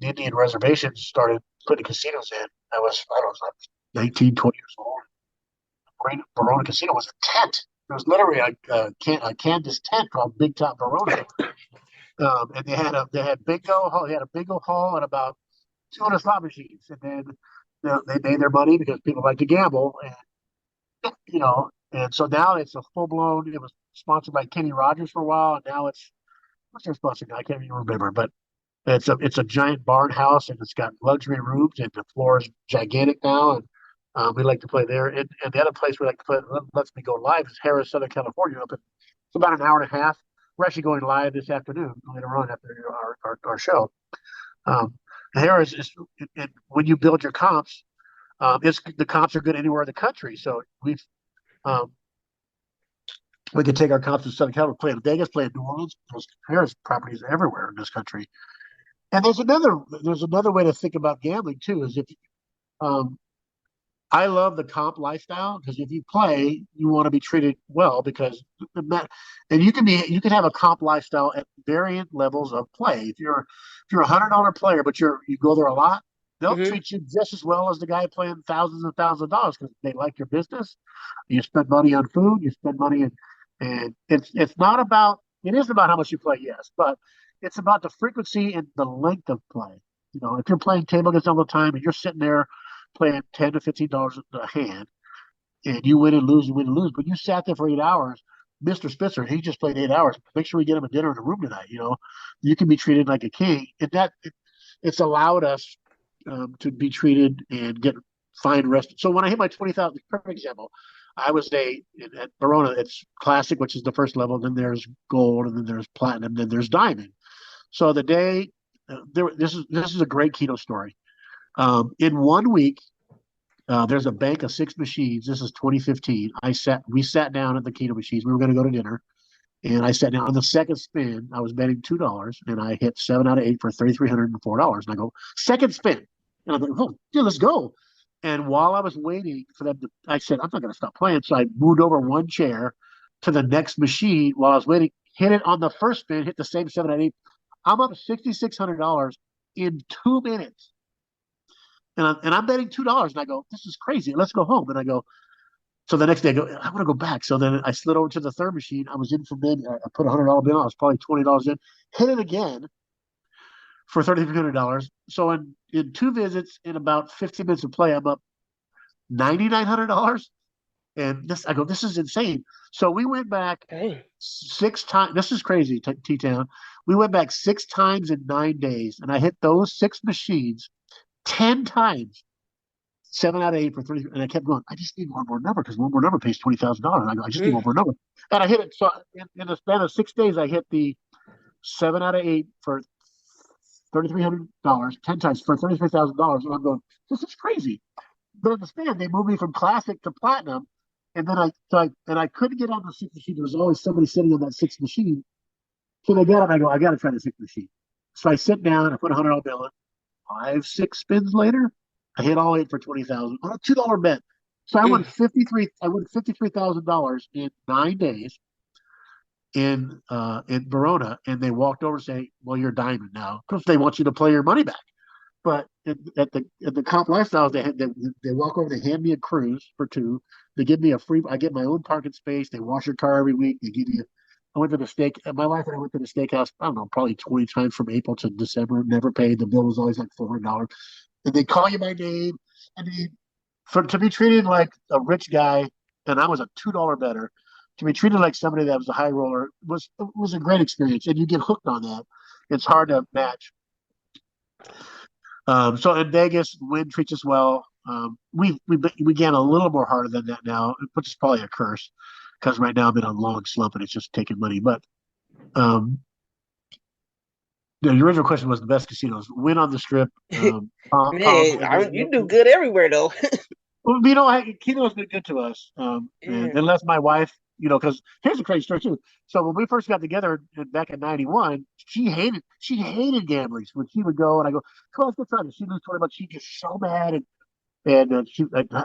Indian reservations started putting casinos in. I was like 19, 20 years old. Barona Casino was a tent. It was literally a canvas tent called Big Top Barona. And they had bingo hall. They had a bingo hall and about 200 slot machines. And then they made their money because people like to gamble. And so now it's a full blown. It was sponsored by Kenny Rogers for a while, and now it's what's their sponsor now? I can't even remember, but it's a giant barn house, and it's got luxury rooms, and the floor is gigantic now, and we like to play there. And the other place we like to play lets me go live is Harris, Southern California. It's about an hour and a half. We're actually going live this afternoon later on after our show. Um, Harris is when you build your comps, the comps are good anywhere in the country. So um, we can take our comps to Southern California, play in Vegas, play in New Orleans. There's Harris properties everywhere in this country. And there's another way to think about gambling too. Is if um, I love the comp lifestyle because if you play, you want to be treated well and you can have a comp lifestyle at varying levels of play. If you're $100 player, but you go there a lot, they'll Hmm. treat you just as well as the guy playing thousands and thousands of dollars because they like your business. You spend money on food, you spend money and it's not about it is about how much you play, yes, but it's about the frequency and the length of play. If you're playing table games all the time and you're sitting there playing $10 to $15 a hand, and you win and lose, you win and lose. But you sat there for 8 hours. Mr. Spitzer, he just played 8 hours. Make sure we get him a dinner in the room tonight. You can be treated like a king, and it's allowed us to be treated and get fine rest. So when I hit my 20,000, perfect example. I was at Verona. It's classic, which is the first level. Then there's gold, and then there's platinum, then there's diamond. So the day this is a great keto story. In one week, there's a bank of six machines. This is 2015. We sat down at the keno machines. We were going to go to dinner, and I sat down on the second spin. I was betting $2, and I hit 7 out of 8 for $3,304. And I go second spin, and I'm like, oh, dude, let's go. And while I was waiting for them I said, I'm not going to stop playing. So I moved over one chair to the next machine while I was waiting. Hit it on the first spin. Hit the same 7 out of 8. I'm up $6,600 in 2 minutes. And I'm betting $2, and I go, this is crazy. Let's go home. And I go, so the next day I go, I want to go back. So then I slid over to the third machine. I was in from then. I put $100 bill. I was probably $20 in. Hit it again for $3,300. So in two visits, in about 15 minutes of play, I'm up $9,900. And I go, this is insane. So we went back Dang. 6 times. This is crazy, T-Town. We went back 6 times in 9 days, and I hit those six machines 10 times, 7 out of 8 for 30. And I kept going, I just need one more number because one more number pays $20,000. And I go, I just need Mm. one more number. And I hit it. So in the span of 6 days, I hit the 7 out of 8 for $3,300, 10 times for $33,000. And I'm going, this is crazy. But in the span, they moved me from classic to platinum. And then I couldn't get on the sixth machine. There was always somebody sitting on that sixth machine. So they got it. I go, I got to try the sixth machine. So I sit down, I put $100 bill in. 5, 6 spins later, I hit all 8 for 20,000 on a $2 bet. So I won Mm. 53. I won $53,000 in 9 days in Verona, and they walked over and say, "Well, you're diamond now," because they want you to play your money back. But at the comp lifestyles, they walk over, they hand me a cruise for two. They give me a free. I get my own parking space. They wash your car every week. They give you I went to the steak. My wife and I went to the steakhouse. I don't know, probably 20 times from April to December. Never paid. The bill was always like $400. And they call you by name. I mean, for to be treated like a rich guy, and I was a $2 better. To be treated like somebody that was a high roller was a great experience, and you get hooked on that. It's hard to match. So in Vegas, wind treats us well. We get a little more harder than that now, which is probably a curse because right now I'm in a long slump and it's just taking money. But um, the original question was the best casinos. Win on the Strip, Palm, Man, and then you do good everywhere though. well, Keno's been good to us. And Yeah. unless my wife, because here's a crazy story too. So when we first got together back in '91, she hated gambling. When she would go and I go, come on, let's get try. She'd lose 20 bucks. She'd get so mad and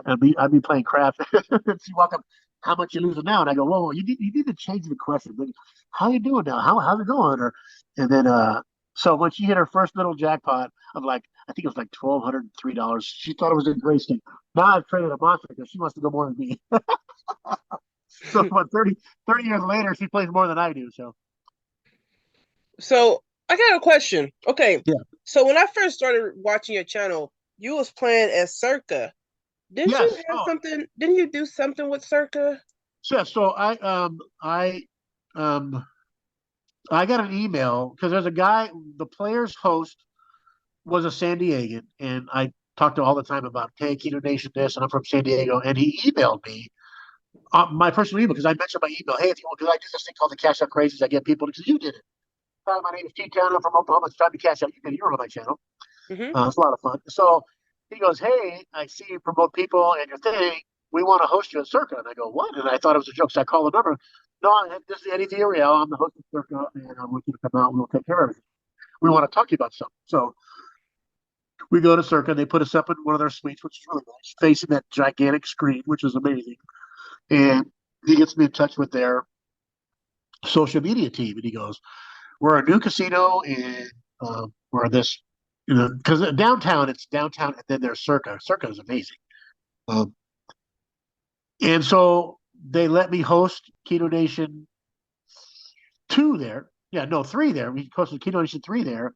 I'd be playing craps. And she'd walk up, how much you losing now? And I go, whoa, you need to change the question. Like, how you doing now? How's it going? And then so when she hit her first little jackpot of like I think it was like $1,203, she thought it was a great thing. Now I've traded a monster because she wants to go more than me. So about 30 years later, she plays more than I do. So So I got a question. Okay. yeah, So when I first started watching your channel, you was playing as Circa. Didn't you yes. have Oh, something? Didn't you do something with Circa? so yeah. So um I got an email because there's a guy, the player's host was a San Diegan, and I talked to all the time about, hey, Keto Nation this, and I'm from San Diego, and he emailed me my personal email because I mentioned my email. Hey, if you want, because I do this thing called the Cash Out Crazies. I get people because you did it. Hi, my name is T Town. I'm from Oklahoma. It's time to cash out. You're on my channel. Hmm. It's a lot of fun. So he goes, hey, I see you promote people and your thing. We want to host you at Circa. And I go, what? And I thought it was a joke. So I call the number. No, this is Eddie Villarreal. I'm the host of Circa, and I want you to come out and we'll take care of everything. We want to talk to you about something. So we go to Circa. And they put us up in one of their suites, which is really nice, facing that gigantic screen, which is amazing. And he gets me in touch with their social media team. And he goes, we're a new casino and we're this, because downtown, it's downtown and then there's Circa. Circa is amazing. Um, and so they let me host Keto Nation 2 there. Yeah, no, 3 there. We hosted Keto Nation 3 there.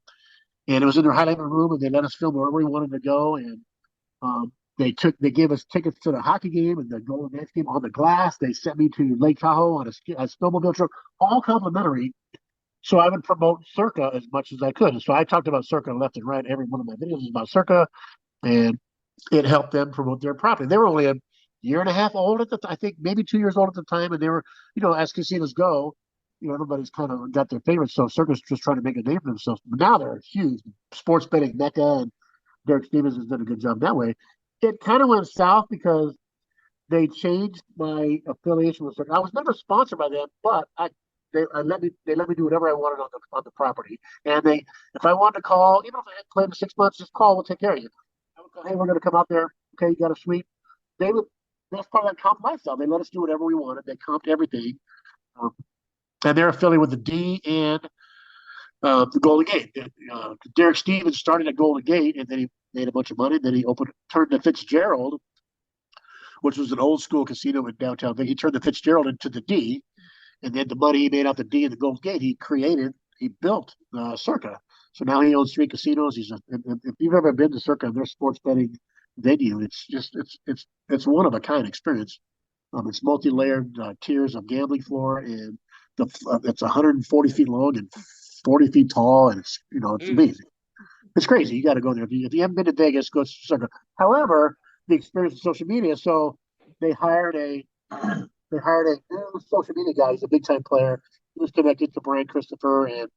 And it was in their highlight room and they let us film wherever we wanted to go. And they gave us tickets to the hockey game and the Golden Knights game on the glass. They sent me to Lake Tahoe on a snowmobile trip, all complimentary. So I would promote Circa as much as I could. And so I talked about Circa left and right. Every one of my videos is about Circa, and it helped them promote their property. They were only a year and a half old at the I think maybe 2 years old at the time, and they were, as casinos go, everybody's kind of got their favorites. So Circa's just trying to make a name for themselves. But now they're huge sports betting mecca, and Derek Stevens has done a good job that way. It kind of went south because they changed my affiliation with Circa. I was never sponsored by them, but they let me do whatever I wanted on the property. And if I wanted to call, even if I hadn't played in 6 months, just call, we'll take care of you. I would go, hey, we're going to come out there. Okay, you got a suite. They would. That's part of that comp lifestyle. They let us do whatever we wanted. They comped everything, um, and they're affiliated with the D and the Golden Gate. Derek Stevens started at Golden Gate, and then he made a bunch of money. Then he turned to Fitzgerald, which was an old school casino in downtown. He turned the Fitzgerald into the D, and then the money he made out the D and the Golden Gate, he built Circa. So now he owns 3 casinos. If you've ever been to Circa, their sports betting venue, it's one of a kind experience. It's multi-layered tiers of gambling floor, and it's 140 feet long and 40 feet tall, and it's Mm. amazing. It's crazy. You got to go there. If you haven't been to Vegas, go to Circa. However, the experience of social media. So they hired a they hired a new social media guy. He's a big time player. He was connected to Brian Christopher and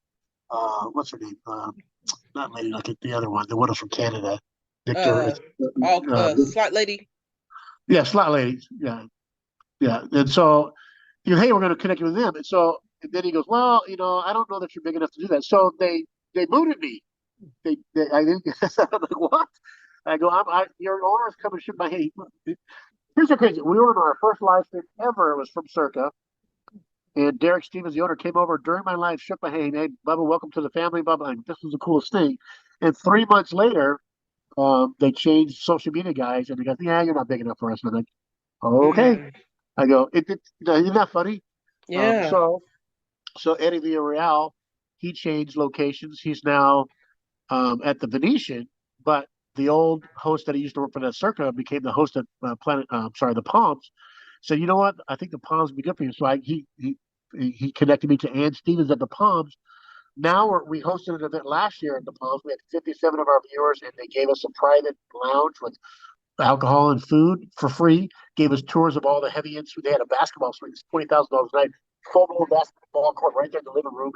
what's her name? Not Lady Luck, the other one, the one who's from Canada. Victor. Uh, all Slot Lady. Yeah, Slot Lady. Yeah, yeah. And so hey, we're going to connect you with them. And then he goes, well, I don't know that you're big enough to do that. So they booted me. I didn't. I'm like, what? I go, your owner's coming to shoot my head. Here's the crazy. We were on our first live stream ever. It was from Circa. And Derek Stevens, the owner, came over during my live, shook my hand. Hey, Bubba, welcome to the family, Bubba. And this was the coolest thing. And 3 months later, they changed social media guys, and they go, yeah, you're not big enough for us. And I'm like, oh, okay. Mm. I go, isn't that funny? Yeah. So So Eddie Villarreal, he changed locations. He's now at the Venetian, but the old host that he used to work for the Circa became the host at the Palms. So you know what? I think the Palms would be good for you. So he connected me to Ann Stevens at the Palms. Now we hosted an event last year at the Palms. We had 57 of our viewers, and they gave us a private lounge with alcohol and food for free. Gave us tours of all the heavy ends. They had a basketball suite. It's $20,000 a night. Full blown basketball court right there in the living room.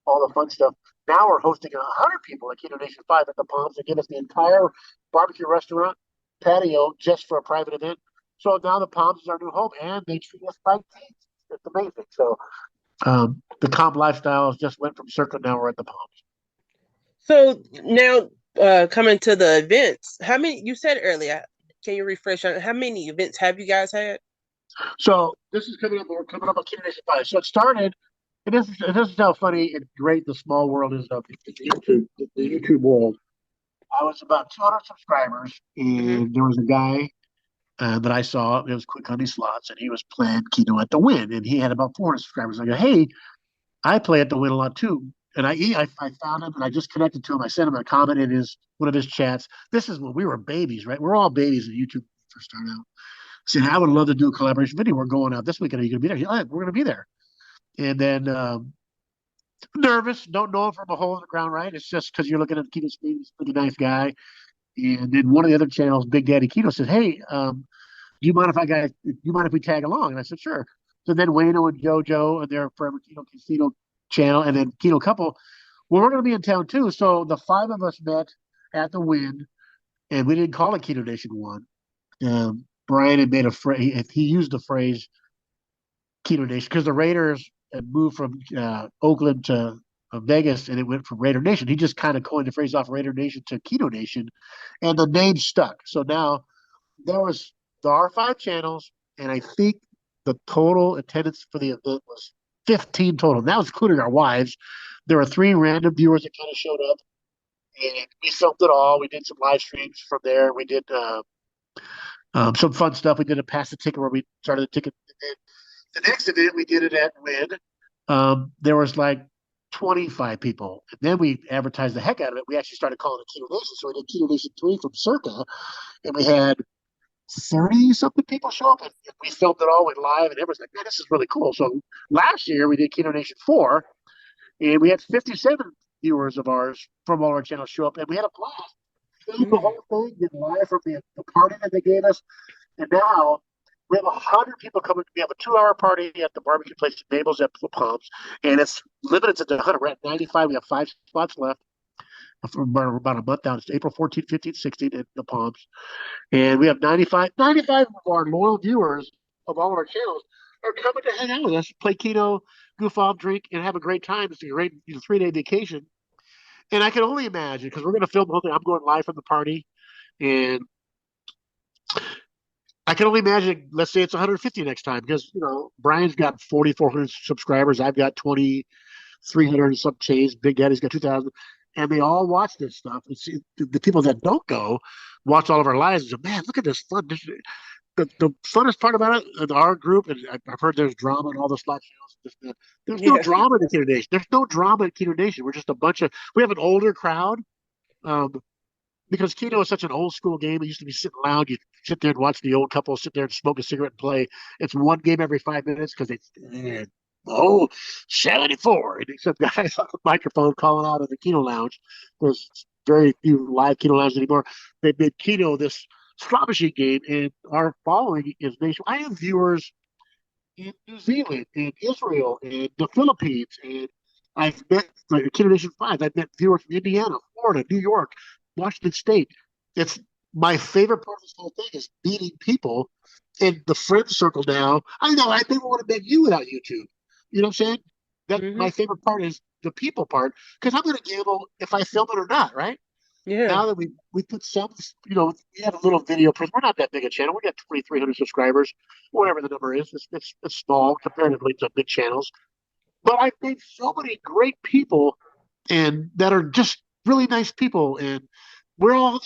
All the fun stuff. Now we're hosting 100 people at Keno Nation 5 at the Palms. They give us the entire barbecue restaurant patio just for a private event. So now the Palms is our new home, and they treat us like kings. It's amazing. So the comp lifestyles just went from Circa. Now we're at the Palms. So now, coming to the events, how many you said earlier? Can you refresh on how many events have you guys had? So this is coming up. We're coming up on Keno Nation 5. So it started. And this is how funny and great the small world is of the YouTube world. I was about 200 subscribers, Hmm. and there was a guy that I saw. It was Quick Honey Slots, and he was playing Keno at the Win, and he had about 400 subscribers. I go, hey, I play at the Win a lot too, and I found him, and I just connected to him. I sent him a comment in his one of his chats. This is when we were babies, right? We're all babies when YouTube first started out. Saying, I would love to do a collaboration video. We're going out this weekend. Are you going to be there? Yeah, we're going to be there. And then nervous, don't know him from a hole in the ground, right? It's just because you're looking at Keto Speed, he's a pretty nice guy. And then one of the other channels, Big Daddy Keto, says, hey, do you mind if we tag along? And I said, sure. So then Wayno and JoJo and their Forever Keto Casino channel, and then Keto Couple, well, we're going to be in town too. So the five of us met at the Win, and we didn't call it Keto Nation 1. Brian had made a phrase, he used the phrase Keto Nation because the Raiders had moved from Oakland to Vegas, and it went from Raider Nation. He just kind of coined the phrase off Raider Nation to Keto Nation, and the name stuck. So now there are five channels, and I think the total attendance for the event was 15 total. That was including our wives. There were three random viewers that kind of showed up, and we filmed it all. We did some live streams from there. We did some fun stuff. We did a pass the ticket where we started the ticket. The next event we did it at Win. There was like 25 people. And then we advertised the heck out of it. We actually started calling it Keto Nation. So we did Keto Nation 3 from Circa, and we had 30 something people show up. And we filmed it all, went live, and everyone's like, man, this is really cool. So last year we did Keto Nation 4, and we had 57 viewers of ours from all our channels show up, and we had a blast. Filmed the Mm. whole thing, did live from the party that they gave us. And now we have 100 people coming. We have a 2 hour party at the barbecue place at Mabel's at the Palms, and it's limited to 100. We're at 95. We have 5 spots left for about a month down. It's April 14th, 15th, 16th at the Palms. And we have 95 of our loyal viewers of all of our channels are coming to hang out with us, play keto, goof off, drink, and have a great time. It's a great 3-day vacation. And I can only imagine because we're going to film the whole thing. I'm going live from the party, and I can only imagine. Let's say it's 150 next time because Brian's got 4,400 subscribers. I've got 2,300 and some change. Big Daddy's got 2,000, and they all watch this stuff. And see, the people that don't go watch all of our lives and say, "Man, look at this fun." The funnest part about it, our group, and I've heard there's drama in all the slot channels. There's no Yeah. drama in Keto Nation. There's no drama in Keto Nation. We're just a bunch of. We have an older crowd. Um, because Keno is such an old school game. It used to be sitting loud. You sit there and watch the old couple sit there and smoke a cigarette and play. It's one game every 5 minutes because it's oh 74. And some guys on the microphone calling out of the Keno Lounge. There's very few live Keno Lounges anymore. They made Keno this slot machine game, and our following is nation. I have viewers in New Zealand, in Israel, in the Philippines, and I've met like Kino Nation 5. I've met viewers from Indiana, Florida, New York, Washington State. It's my favorite part of this whole thing is meeting people in the friend circle now. I know I never would have met you without YouTube. You know what I'm saying? That Hmm. my favorite part is the people part because I'm going to gamble if I film it or not, right? Yeah. Now that we put some, we have a little video. We're not that big a channel. We got 2,300 subscribers, whatever the number is. It's small comparatively to big channels. But I've made so many great people, and that are just really nice people, and we're all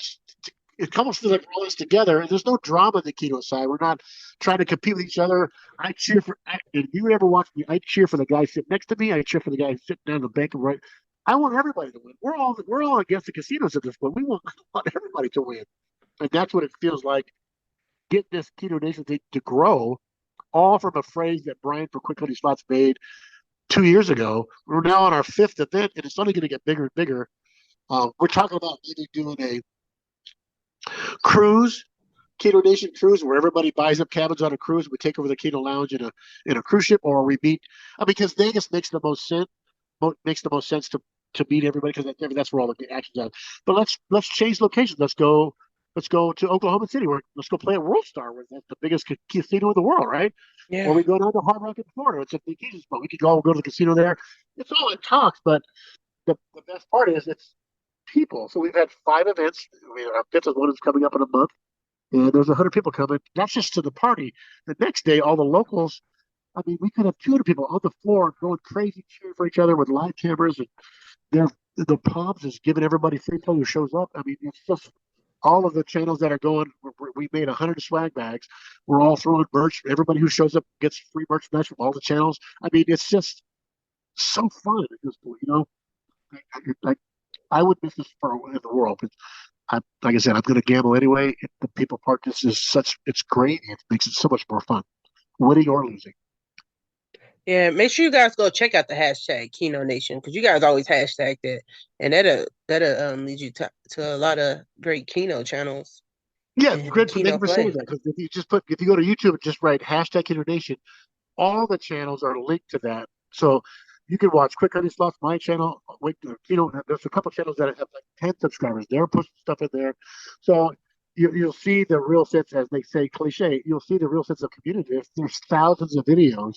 it almost feels like we're all this together, and there's no drama in the keto side. We're not trying to compete with each other. I cheer for. If you ever watch me, I cheer for the guy sitting next to me. I cheer for the guy sitting down the bank and right. I want everybody to win. We're all against the casinos at this point. We want everybody to win, and that's what it feels like. Get this keto nation thing to grow, all from a phrase that Brian for Quick Honey Slots made 2 years ago. We're now on our fifth event, and it's only going to get bigger and bigger. We're talking about maybe doing a cruise, Keto Nation cruise, where everybody buys up cabins on a cruise. We take over the Keto Lounge in a cruise ship, or we meet because Vegas makes the most sense to meet everybody because that's where all the action's at. But let's change locations. Let's go to Oklahoma City. Let's go play at World Star, where that's the biggest casino in the world, right? Or Yeah. we go down to Hard Rock in Florida. It's a vacation spot. We could go to the casino there. It's all in talks, but the best part is it's people. So we've had 5 events. I mean, our fifth one is coming up in a month, and there's 100 people coming. That's just to the party. The next day, all the locals. I mean, we could have 200 people on the floor going crazy, cheering for each other with live cameras, and they're the Palms is giving everybody free play who shows up. I mean, it's just all of the channels that are going. We made 100 swag bags. We're all throwing merch. Everybody who shows up gets free merchandise from all the channels. I mean, it's just so fun at this point. I would miss this for in the world. But like I said, I'm going to gamble anyway. The people part, this is such. It's great. It makes it so much more fun, winning or losing. Yeah, make sure you guys go check out the hashtag Keno Nation because you guys always hashtag that, and that'll lead you to a lot of great Keno channels Yeah, and good. Thank you Keno for saying play. that. Because if you go to YouTube and just write hashtag Innovation, all the channels are linked to that. So you can watch Quick Honey Slots, my channel. Wait, there's a couple channels that have like 10 subscribers. They're pushing stuff in there. So you'll see the real sense, as they say, cliche. You'll see the real sense of community. There's thousands of videos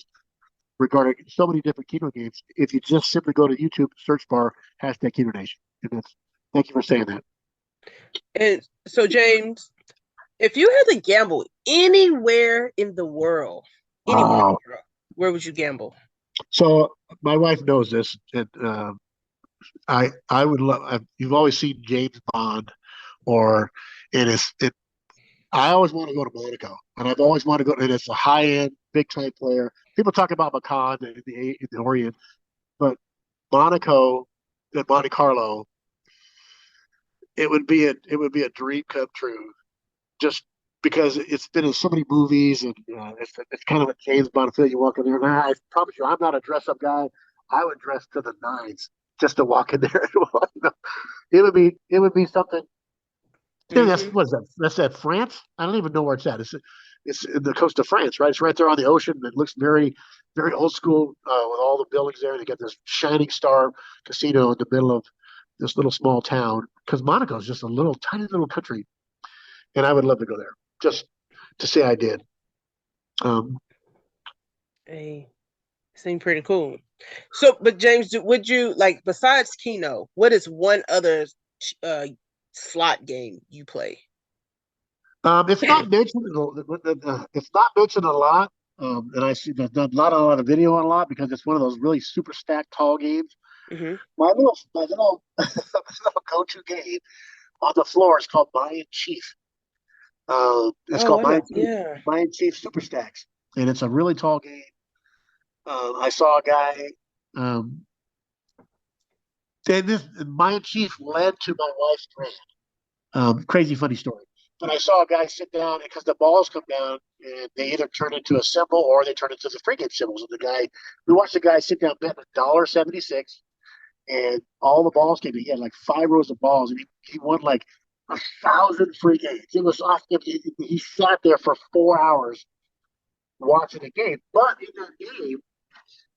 regarding so many different keto games. If you just simply go to YouTube, search bar hashtag Keto Nation, and that's thank you for saying that. And so, James, if you had to gamble anywhere in the Wow. world, where would you gamble? So my wife knows this, and I would love. You've always seen James Bond, or it is it. I always want to go to Monaco, and I've always wanted to go. And it's a high end, big time player. People talk about Macau in the Orient, but Monaco and Monte Carlo, it would be a dream come true. Just because it's been in so many movies, and it's kind of a James Bond feel. You walk in there, and I promise you, I'm not a dress up guy. I would dress to the nines just to walk in there. It would be something. Yeah, that's Hmm. what is that? That's at France. I don't even know where it's at. It's in the coast of France, right? It's right there on the ocean. It looks very very old school with all the buildings there. They got this shining star casino in the middle of this little small town because Monaco is just a little tiny little country, and I would love to go there just to say I did. Um, Hey, seemed pretty cool. So, but James, would you like besides Keno? What is one other uh slot game you play? it's not mentioned. It's not mentioned a lot, and I see there's not a lot of video on a lot because it's one of those really super stacked tall games. Hmm. My little go-to game on the floor is called Mayan Chief. It's Oh called wow, yeah. Mayan Chief Super Stacks, and it's a really tall game. I saw a guy. Um, and this Mayan Chief led to my wife's grand. Crazy funny story. But I saw a guy sit down because the balls come down and they either turn into a symbol or they turn into the free game symbols. And we watched the guy sit down betting $1.76, and all the balls came in. He had like 5 rows of balls, and he won like 1,000 free games. It was off. He sat there for 4 hours watching the game. But in that game,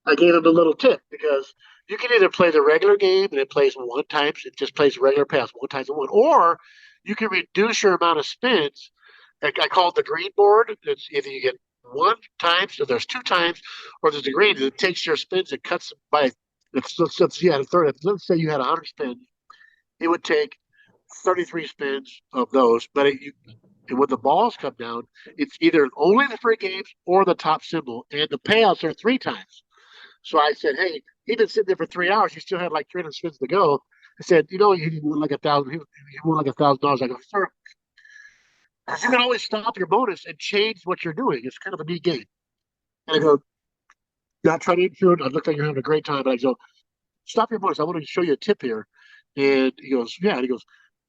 I gave him a little tip because you can either play the regular game and it plays one times, it just plays regular pass one times and one, or you can reduce your amount of spins. Like I call it the green board. It's either you get one time, so there's 2 times, or there's the green that takes your spins and cuts them by. Since you had a third, let's say you had 100 spins, it would take 33 spins of those. But when the balls come down, it's either only the free games or the top symbol, and the payouts are 3 times. So I said, hey, he'd been sitting there for 3 hours. He still had like 300 spins to go. I said, you won like 1,000. He won like $1,000. I go, sir, 'Cause you can always stop your bonus and change what you're doing. It's kind of a neat game. And I go, not trying to intrude. I look like you're having a great time. But I go, stop your bonus. I want to show you a tip here. And he goes, yeah. And he goes,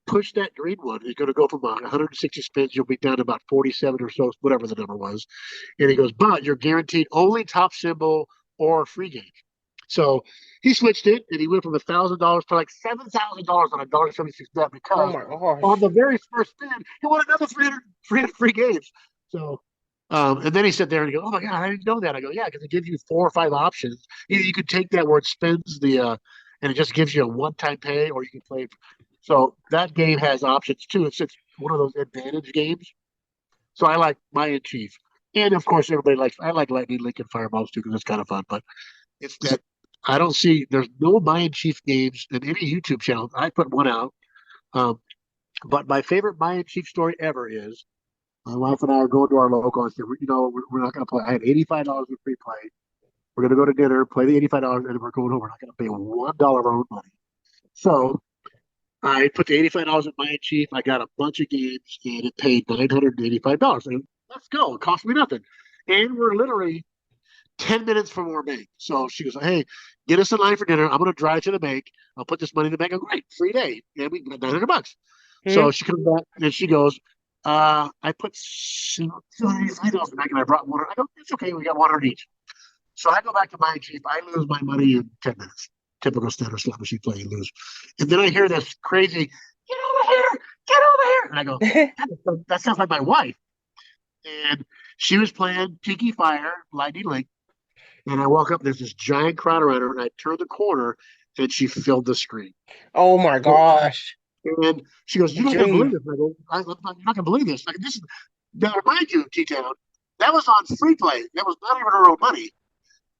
push that green one. It's going to go from 160 spins. You'll be down to about 47 or so, whatever the number was. And he goes, but you're guaranteed only top symbol or free game. So he switched it and he went from $1,000 to like $7,000 on a $1.76 bet Oh because my on gosh. the very first spin, he won another 300 free games. So, and then he sat there and he goes, "Oh my God, I didn't know that." I go, "Yeah, because it gives you 4 or 5 options. Either you could take that where it spins and it just gives you a one-time pay, or you can play." So that game has options too. It's one of those advantage games. So I like Mayan Chief, and of course everybody likes. I like Lightning Lincoln Fireballs too because it's kind of fun. But it's that I don't see there's no Mayan Chief games in any YouTube channel. I put one out. Um, but my favorite Mayan Chief story ever is my wife and I are going to our local and said, we're not going to play. I have $85 in free play. We're going to go to dinner, play the $85, and we're going home. We're not going to pay $1 of our own money. So I put the $85 in Mayan Chief. I got a bunch of games, and it paid $985. And let's go. It cost me nothing. And we're literally 10 minutes from our bank. So she goes, hey, get us in line for dinner. I'm going to drive to the bank. I'll put this money in the bank. I go, great, free day. And we got $900. Hmm? So she comes back and she goes, I put $285 in the bank and I brought one. I go, it's okay. We got 100 each. So I go back to my chief. I lose my money in 10 minutes. Typical standard slot machine play, you lose. And then I hear this crazy, get over here, get over here. And I go, that sounds like my wife. And she was playing Tiki Fire, Lightning Link. And I walk up, there's this giant crowd around her, and I turn the corner, and she filled the screen. Oh my gosh. And she goes, "You're not gonna believe Dream. this." And I go, "You're not gonna believe this." Like this is now, remind you, T Town, that was on free play. That was not even her own money.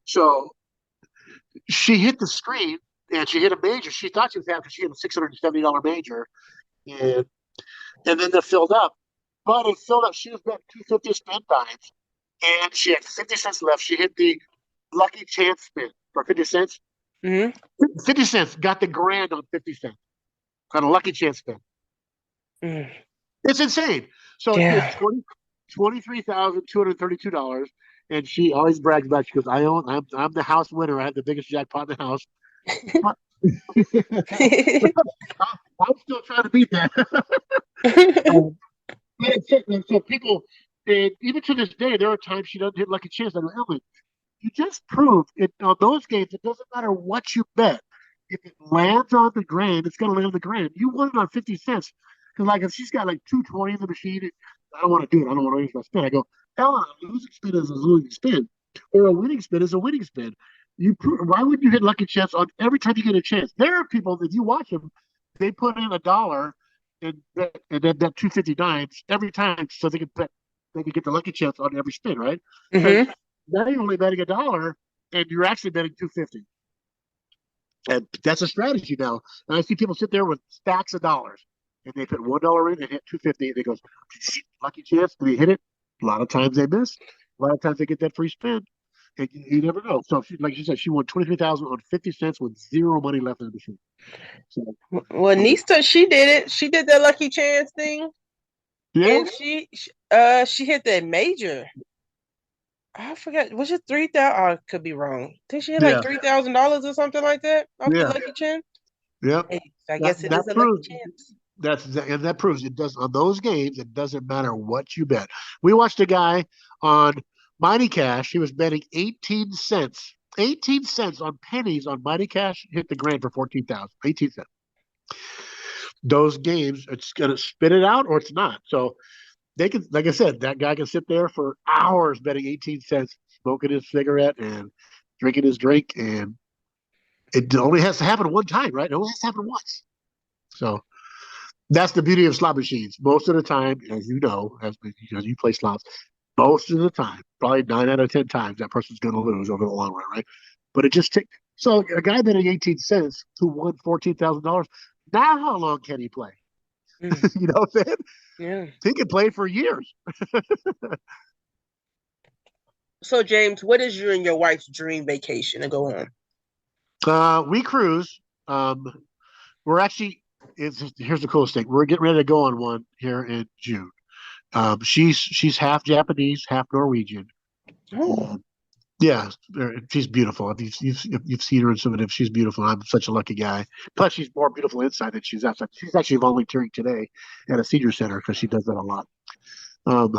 So she hit the screen and she hit a major. She thought she was happy because she hit a $670 major, and and then that filled up. But it filled up. She was betting 250 spin times, and she had 50 cents left. She hit the lucky chance spin for 50 cents. Hmm. 50 cents got the grand on 50 cents on a lucky chance spin. Mm. It's insane. So it did Yeah. 23,232, and she always brags about it. She goes, I'm the house winner. I have the biggest jackpot in the house. But I'm still trying to beat that. um, so people, and even to this day, there are times she doesn't hit lucky chance. I go, Emily, you just proved it on those games. It doesn't matter what you bet. If it lands on the grand, it's going to land on the grand. You won it on 50 cents. Because, like, if she's got like 220 in the machine, I don't want to do it. I don't want to use my spin. I go, Ella, a losing spin is a losing spin, or a winning spin is a winning spin. Why wouldn't you hit lucky chance on every time you get a chance? There are people that you watch them, they put in $1 and then bet 259 every time so they can get the lucky chance on every spin, right? And Hmm. now you're only betting $1 and you're actually betting 250. And that's a strategy now. And I see people sit there with stacks of dollars and they put $1 in and hit 250 and they goes, lucky chance, and they hit it. A lot of times they miss. A lot of times they get that free spin. And you never know. So like you said, she won 23,000 on 50 cents with zero money left in the machine. So Well, um, Nista, she did it. She did that lucky chance thing, yeah, and she hit that major. I forgot. Was it 3,000? I could be wrong. I think she hit like yeah, $3,000 or something like that off the yeah, lucky chance. yeah. Hey, I That guess it is that a lucky proves chance. that proves it does on those games. It doesn't matter what you bet. We watched a guy on Mighty Cash. He was betting 18 cents. 18 cents on pennies on Mighty Cash hit the grand for 14,000. 18 cents. Those games, it's gonna spit it out or it's not. So they can, like I said, that guy can sit there for hours betting 18 cents, smoking his cigarette and drinking his drink, and it only has to happen one time, right? It only has to happen once. So that's the beauty of slot machines. Most of the time, as you know, as you play slots, most of the time, probably 9 out of 10 times, that person's going to lose over the long run, right? But it just takes. So a guy betting 18 cents who won $14,000. Now, how long can he play? Mm, You know what I'm saying? yeah. He can play for years. So, James, what is you and your wife's dream vacation to go on? We cruise. Um, we're actually. Here's the coolest thing. We're getting ready to go on one here in June. She's half Japanese, half Norwegian. Oh, And yeah, she's beautiful. If you've seen her in some of them, she's beautiful. I'm such a lucky guy. Plus, she's more beautiful inside than she's outside. She's actually volunteering today at a senior center because she does that a lot. Um,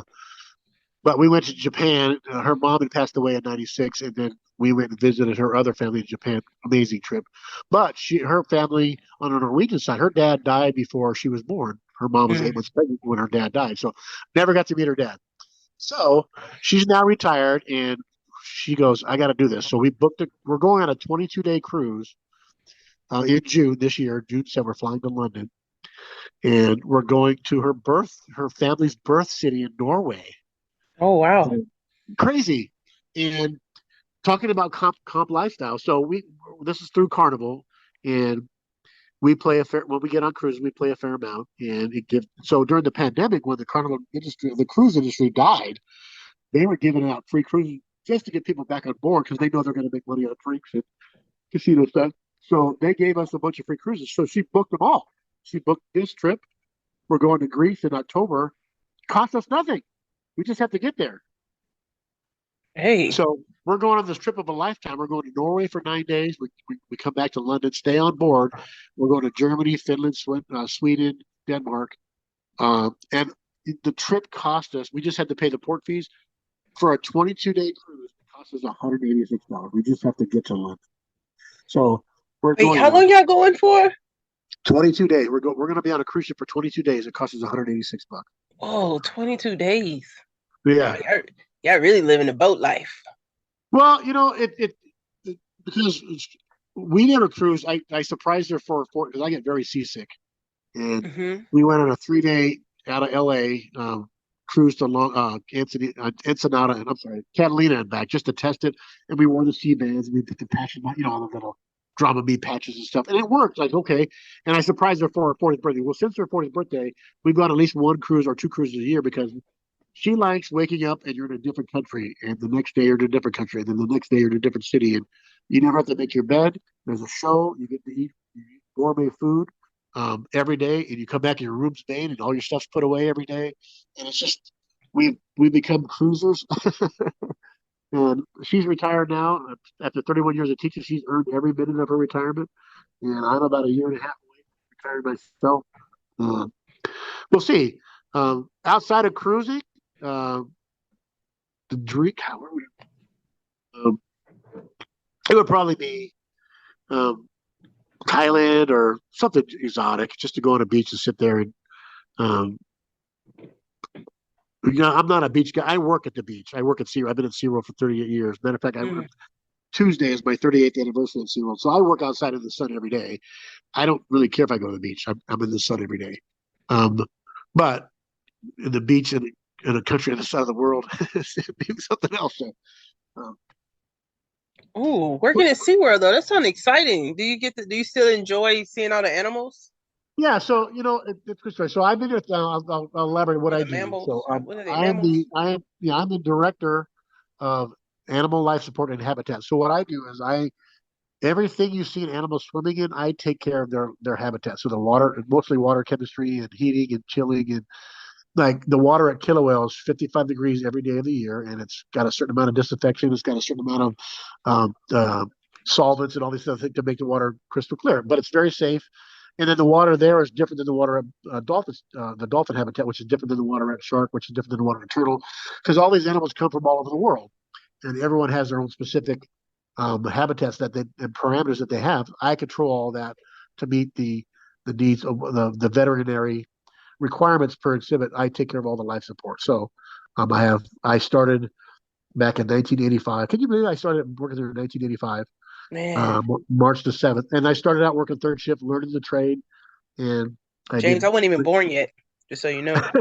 but we went to Japan. Her mom had passed away in '96, and then we went and visited her other family in Japan. Amazing trip. But her family on the Norwegian side, her dad died before she was born. Her mom was 8 months pregnant when her dad died, so never got to meet her dad. So she's now retired, and she goes, "I got to do this." So we booked it. We're going on a 22-day cruise in June this year. June said we're flying to London, and we're going to her family's birth city in Norway. oh wow. And crazy, and talking about comp lifestyle. So this is through Carnival, and we play a fair when we get on cruise. We play a fair amount, and it gives. So during the pandemic, when the Carnival industry, the cruise industry died, they were giving out free cruises just to get people back on board because they know they're going to make money on drinks and casino stuff. So they gave us a bunch of free cruises. So she booked them all. She booked this trip. We're going to Greece in October. Cost us nothing. We just have to get there. Hey, So we're going on this trip of a lifetime. We're going to Norway for 9 days. We come back to London, stay on board. We're going to Germany, Finland, Sweden, Denmark. And the trip cost us, we just had to pay the port fees for a 22-day cruise. It cost us $186. We just have to get to London. So we're wait, going how on long y'all going for? 22 days. We're going to be on a cruise ship for 22 days. It costs us $186. Oh, 22 days. Yeah. Wow, y'all really living the boat life. Well, it because we did a cruise. I surprised her for because I get very seasick, and Hmm. we went on a 3-day out of LA cruise to Ensenada, and I'm sorry, Catalina and back just to test it. And we wore the sea bands and we put the patches, all the little drama me patches and stuff, and it worked. Like okay, and I surprised her for her 40th birthday. Well, since her 40th birthday, we've gone at least one cruise or two cruises a year because she likes waking up and you're in a different country, and the next day you're in a different country, and then the next day you're in a different city, and you never have to make your bed. There's a show. You eat gourmet food every day, and you come back and your room's made, and all your stuff's put away every day, and it's just we become cruisers. And she's retired now after 31 years of teaching. She's earned every minute of her retirement, and I'm about a year and a half away from retiring myself. Uh, we'll see. Outside of cruising, uh, the drink, um, it would probably be um, Thailand or something exotic, just to go on a beach and sit there and. Um, I'm not a beach guy. I work at the beach. I work at SeaWorld. I've been at SeaWorld for 38 years. Matter of fact, Mm. Tuesday is my 38th anniversary at SeaWorld. So I work outside in the sun every day. I don't really care if I go to the beach. I'm in the sun every day. Um, but in the beach in a country on the side of the world, it's something else. So, um, Ooh, working at SeaWorld though, that sounds exciting. Do you still enjoy seeing all the animals? Yeah, so it's good story. So I've been with. I'll elaborate what Or I the do. mammals? So What are they, I am mammals? I'm the director of animal life support and habitat. So what I do is everything you see an animal swimming in, I take care of their habitat. So the water, mostly water chemistry and heating and chilling, and like the water at Kilauea is 55 degrees every day of the year, and it's got a certain amount of disinfection. It's got a certain amount of solvents and all these other things to make the water crystal clear. But it's very safe. And then the water there is different than the water at the dolphin habitat, which is different than the water at shark, which is different than the water at turtle, because all these animals come from all over the world, and everyone has their own specific habitats and parameters that they have. I control all that to meet the needs of the veterinary requirements per exhibit. I take care of all the life support. So I started back in 1985. Can you believe I started working there in 1985, Man, March the 7th? And I started out working third shift, learning the trade, and I James, did. I wasn't even born yet, just so you know. I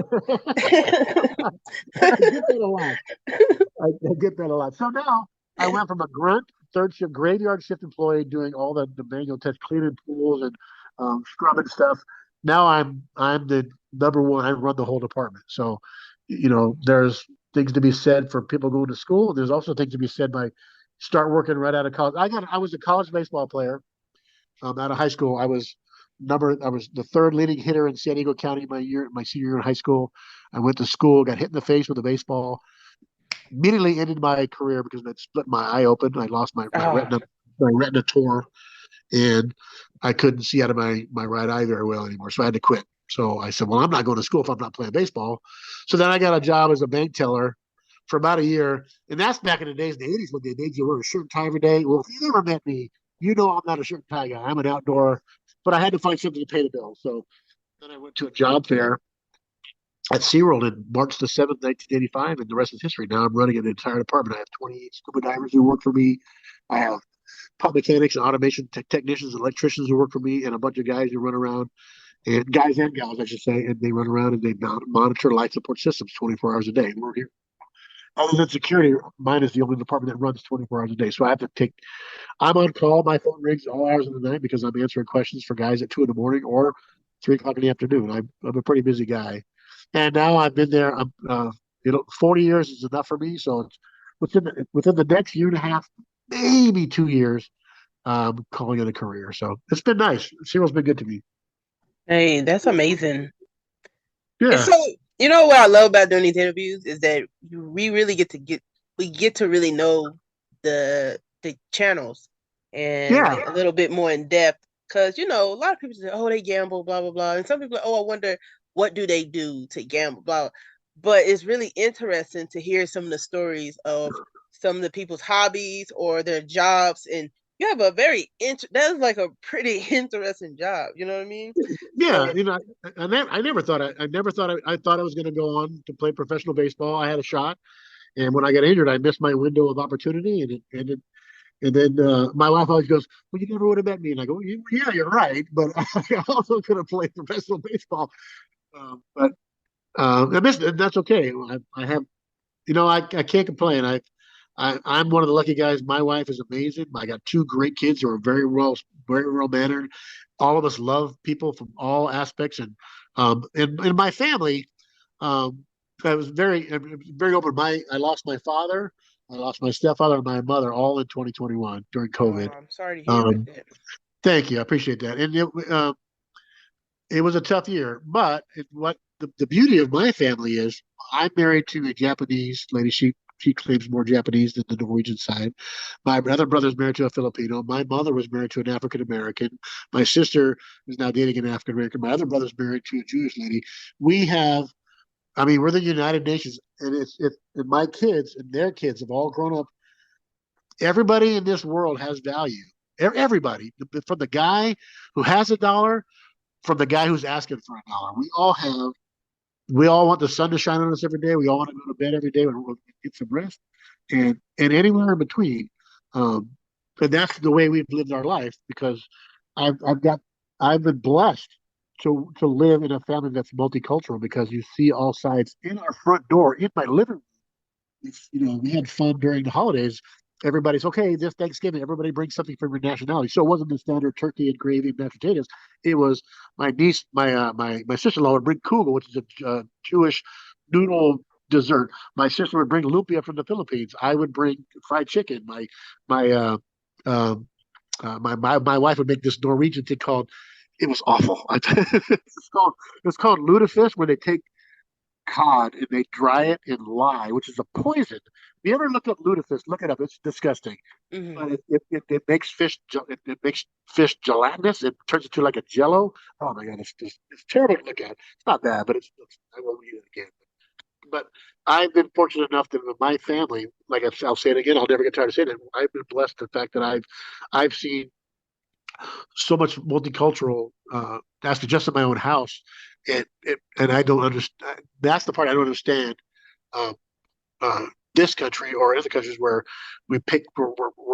get that a lot. I get that a lot. So now I went from a grunt third shift graveyard shift employee doing all the manual test, cleaning pools and scrubbing stuff. Now I'm the number one. I run the whole department. So there's things to be said for people going to school. There's also things to be said by start working right out of college. I was a college baseball player out of high school. I was number. I was the third leading hitter in San Diego County my senior year in high school. I went to school, got hit in the face with a baseball, immediately ended my career because it split my eye open. I lost Oh, my retina tore, and I couldn't see out of my right eye very well anymore. So I had to quit. So I said, well, I'm not going to school if I'm not playing baseball. So then I got a job as a bank teller for about a year. And that's back in the days, in the 80s, when they made you wear a shirt and tie every day. Well, if you never met me, you know I'm not a shirt and tie guy. I'm an outdoor, but I had to find something to pay the bill. So then I went to a job fair at SeaWorld in March the 7th, 1985, and the rest is history. Now I'm running an entire department. I have 28 scuba divers who work for me. I have pump mechanics and automation technicians, electricians who work for me, and a bunch of guys who run around, and guys and gals, I should say, and they run around and they monitor life support systems 24 hours a day. And we're here. Other than security, mine is the only department that runs 24 hours a day. So I have to take, I'm on call. My phone rings all hours of the night because I'm answering questions for guys at 2 in the morning or 3 o'clock in the afternoon. I'm a pretty busy guy. And now I've been there, 40 years is enough for me. So it's within the next year and a half, maybe 2 years, calling it a career. So it's been nice. Cyril's been good to me. hey, that's amazing. And Yeah. so, you know what I love about doing these interviews is that we really we get to really know the channels and Yeah. a little bit more in depth. Because you know, a lot of people say, "Oh, they gamble, blah blah blah," and some people, are, "Oh, I wonder what do they do to gamble, blah." But it's really interesting to hear some of the stories of some of the people's hobbies or their jobs, and you have a that's like a pretty interesting job. You know what I mean? Yeah. So I never thought I thought I was going to go on to play professional baseball. I had a shot. And when I got injured, I missed my window of opportunity. And then my wife always goes, well, you never would have met me. And I go, yeah, you're right. But I also could have played professional baseball. But I missed it. That's okay. I have, I can't complain. I'm one of the lucky guys. My wife is amazing. I got two great kids who are very well mannered. All of us love people from all aspects, and in my family, I was very open. I lost my father, I lost my stepfather, and my mother all in 2021 during COVID. I'm sorry to hear about Um, that. Thank you, I appreciate that. And it was a tough year, but what the beauty of my family is, I'm married to a Japanese lady. She claims more Japanese than the Norwegian side. My other brother's married to a Filipino. My mother was married to an African American. My sister is now dating an African American. My other brother's married to a Jewish lady. We have, I mean, we're the United Nations, and and my kids and their kids have all grown up. Everybody in this world has value. Everybody, from the guy who has a dollar, from the guy who's asking for a dollar. We all want the sun to shine on us every day. We all want to go to bed every day and we'll get some rest, and anywhere in between. Um, and that's the way we've lived our life because I've I've got I've been blessed to live in a family that's multicultural because you see all sides in our front door in my living room. We had fun during the holidays. Everybody's okay. This Thanksgiving, everybody brings something from your nationality. So it wasn't the standard turkey and gravy and mashed potatoes. It was my niece, my sister-in-law would bring kugel, which is a Jewish noodle dessert. My sister would bring lumpia from the Philippines. I would bring fried chicken. My uh, um, my wife would make this Norwegian thing called. It was awful. It's called lutefisk, where they take cod and they dry it in lye, which is a poison. If you ever look up lutefisk, look it up. It's disgusting. Hmm. But it makes it makes fish gelatinous. It turns into like a jello. Oh my god, it's terrible to look at. It's not bad, but I won't eat it again. But I've been fortunate enough that with my family, like I'll say it again, I'll never get tired of saying it. I've been blessed the fact that I've seen so much multicultural aspect just in my own house, and I don't understand. That's the part I don't understand. Um, this country or other countries where we're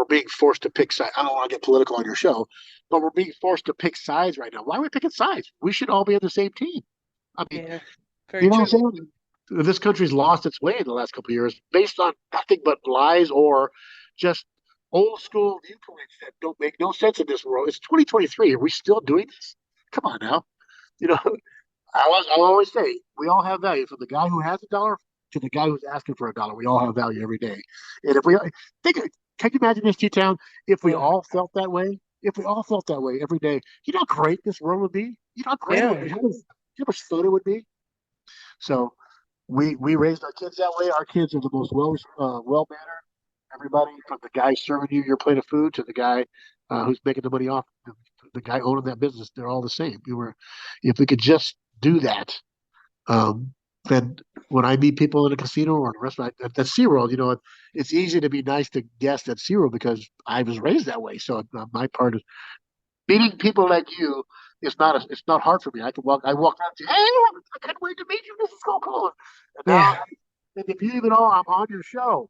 being forced to pick sides. I don't want to get political on your show, but we're being forced to pick sides right now. Why are we picking sides? We should all be on the same team. I mean, Yeah, very you know what true. I'm saying? This country's lost its way in the last couple of years based on nothing but lies or just old school viewpoints that don't make no sense in this world. It's 2023. Are we still doing this? Come on now. You know, I'll always say we all have value from the guy who has a dollar to the guy who's asking for a dollar. We all have value every day. And if we think, can you imagine this, T Town, if we Oh my all God. felt that way? if we all felt that way every day, you know how great this world would be. You know how great it would Yeah. be. How much fun it would be. So we raised our kids that way. Our kids are the most well mannered. Everybody from the guy serving you your plate of food to the guy who's making the money off the guy owning that business. They're all the same. If we could just do that, um, then when I meet people in a casino or in a restaurant at SeaWorld, it's easy to be nice to guests at SeaWorld because I was raised that way. So my part is meeting people like you. It's not hard for me. I walk out to, hey, I can't wait to meet you. This is so cool. And now, Yeah. and if you even know I'm on your show,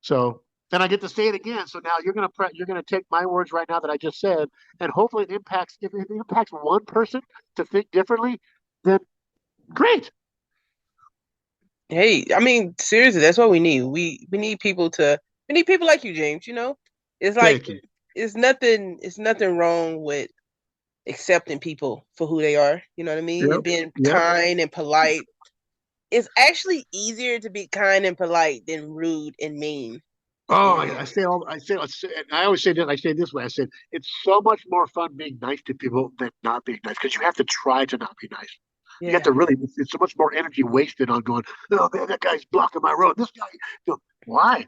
so then I get to say it again. So now you're gonna take my words right now that I just said, and hopefully it impacts. If it impacts one person to think differently, then great. Hey, I mean, seriously, that's what we need. We need people like you, James, It's like Thank you. it's nothing wrong with accepting people for who they are, you know what I mean? Yep. And being Yep. kind and polite. It's actually easier to be kind and polite than rude and mean. Oh, And I always say this. I say it this way. I said it's so much more fun being nice to people than not being nice because you have to try to not be nice. You have yeah, to really. It's so much more energy wasted on going. Oh man, that guy's blocking my road. This guy. Why?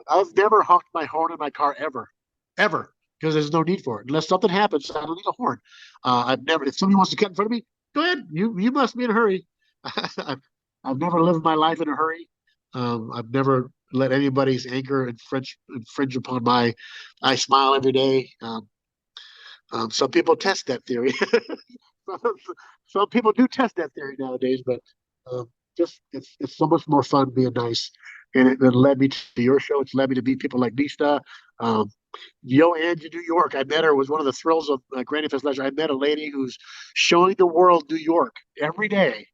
I've never honked my horn in my car ever, ever, because there's no need for it. Unless something happens, I don't need a horn. I've never. If somebody wants to cut in front of me, go ahead. You must be in a hurry. I've never lived my life in a hurry. I've never let anybody's anger infringe upon my. I smile every day. Some people test that theory. Some people do test that theory nowadays, but um, just it's so much more fun being nice. And it led me to your show. It's led me to meet people like Nista. Um, Yo Angie New York. I met her. It was one of the thrills of Granny Fest Leisure. I met a lady who's showing the world New York every day.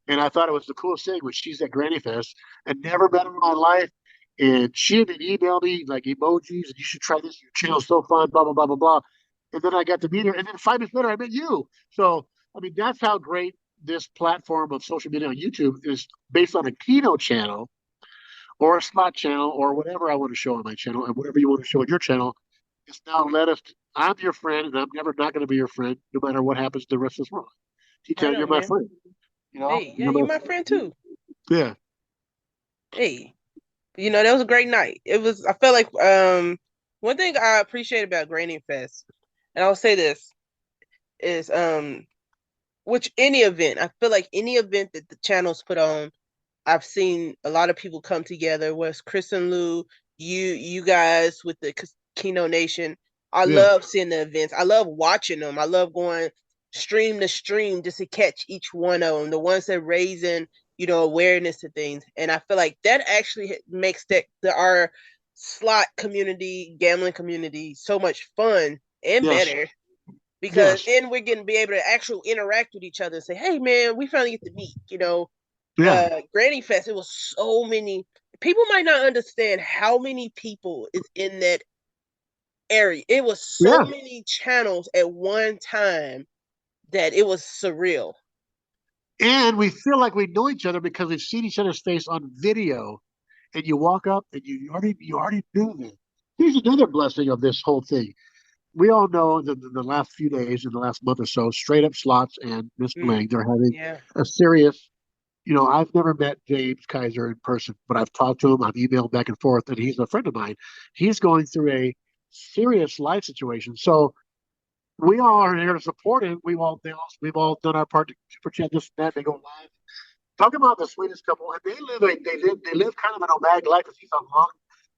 And I thought it was the coolest thing when she's at Granny Fest and never met her in my life. And she had emailed me like emojis and you should try this. Your channel's so fun, blah, blah, blah, blah, blah. And then I got to meet her. And then 5 minutes later, I met you. So, I mean, that's how great this platform of social media on YouTube is based on a keno channel or a slot channel or whatever I want to show on my channel and whatever you want to show on your channel. It's now led us to, I'm your friend and I'm never not going to be your friend no matter what happens to the rest of this world. right T-Town, you're on, my man. friend. Hey, yeah, You're you're my, my friend too. yeah. Hey, that was a great night. I felt like one thing I appreciate about Granny Fest, and I'll say this, is which any event, I feel like any event that the channels put on, I've seen a lot of people come together. Was Chris and Lou, you guys with the Keno Nation. I Yeah. love seeing the events. I love watching them. I love going stream to stream just to catch each one of them. The ones that raising, awareness to things. And I feel like that actually makes our slot community, gambling community, so much fun and Yes. better because Yes. then we're going to be able to actually interact with each other and say, hey man, we finally get to meet, Yeah. Granny Fest, it was so many people might not understand how many people is in that area. It was so Yeah. many channels at one time that it was surreal. And we feel like we know each other because we've seen each other's face on video. And you walk up and you already knew them. Here's another blessing of this whole thing. We all know that the last few days, in the last month or so, straight up slots and Miss Mm, Bling, they're having yeah. a serious. I've never met James Kaiser in person, but I've talked to him. I've emailed back and forth, and he's a friend of mine. He's going through a serious life situation. So we all are here to support him. We've all done our part to super chat this and that. They go live. Talk about the sweetest couple, and they live kind of a nomadic life. Because he's a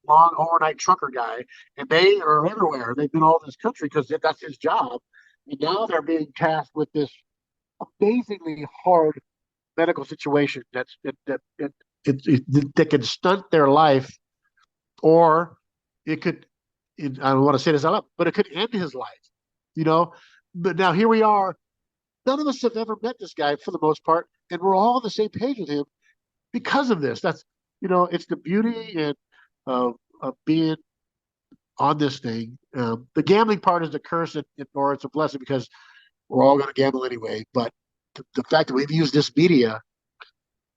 long overnight trucker guy, and they are everywhere. They've been all over this country because that's his job. And now they're being tasked with this amazingly hard medical situation that can stunt their life, or it could. I don't want to say this out loud, but it could end his life. You know, but now here we are. None of us have ever met this guy for the most part, and we're all on the same page with him because of this. It's the beauty and of being on this thing. The gambling part is the curse, or it's a blessing because we're all going to gamble anyway. But the fact that we've used this media,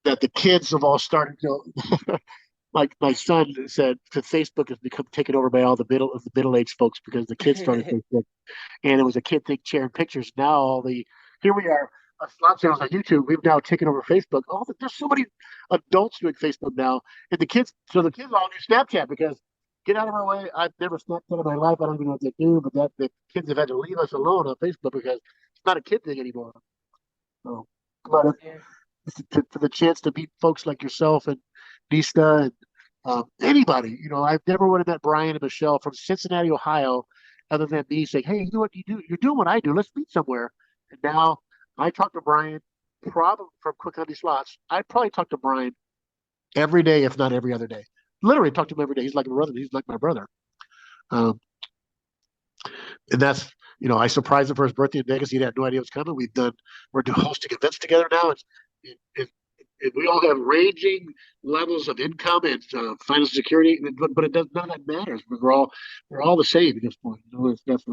that the kids have all started to my son said that Facebook has become taken over by all the middle aged folks because the kids started Facebook, and it was a kid thing sharing pictures. Now all the here we are, slot channels on YouTube. We've now taken over Facebook. There's so many adults doing Facebook now, and the kids all do Snapchat because get out of our way. I've never Snapchat in my life. I don't even know what they do, but that the kids have had to leave us alone on Facebook because it's not a kid thing anymore. So, but Yeah. for the chance to meet folks like yourself and Nista and anybody. I've never would have met Brian and Michelle from Cincinnati, Ohio, other than me saying, "Hey, you know what you do? You're doing what I do. Let's meet somewhere." And now I talk to Brian, probably from Quick Honey Slots. I probably talk to Brian every day, if not every other day. Literally talk to him every day. He's like a brother. He's like my brother. Um, and that's I surprised him for his birthday in Vegas. He had no idea it was coming. We're hosting events together now. We all have ranging levels of income and financial security, but it does none of that matters. We're all the same at this point. That's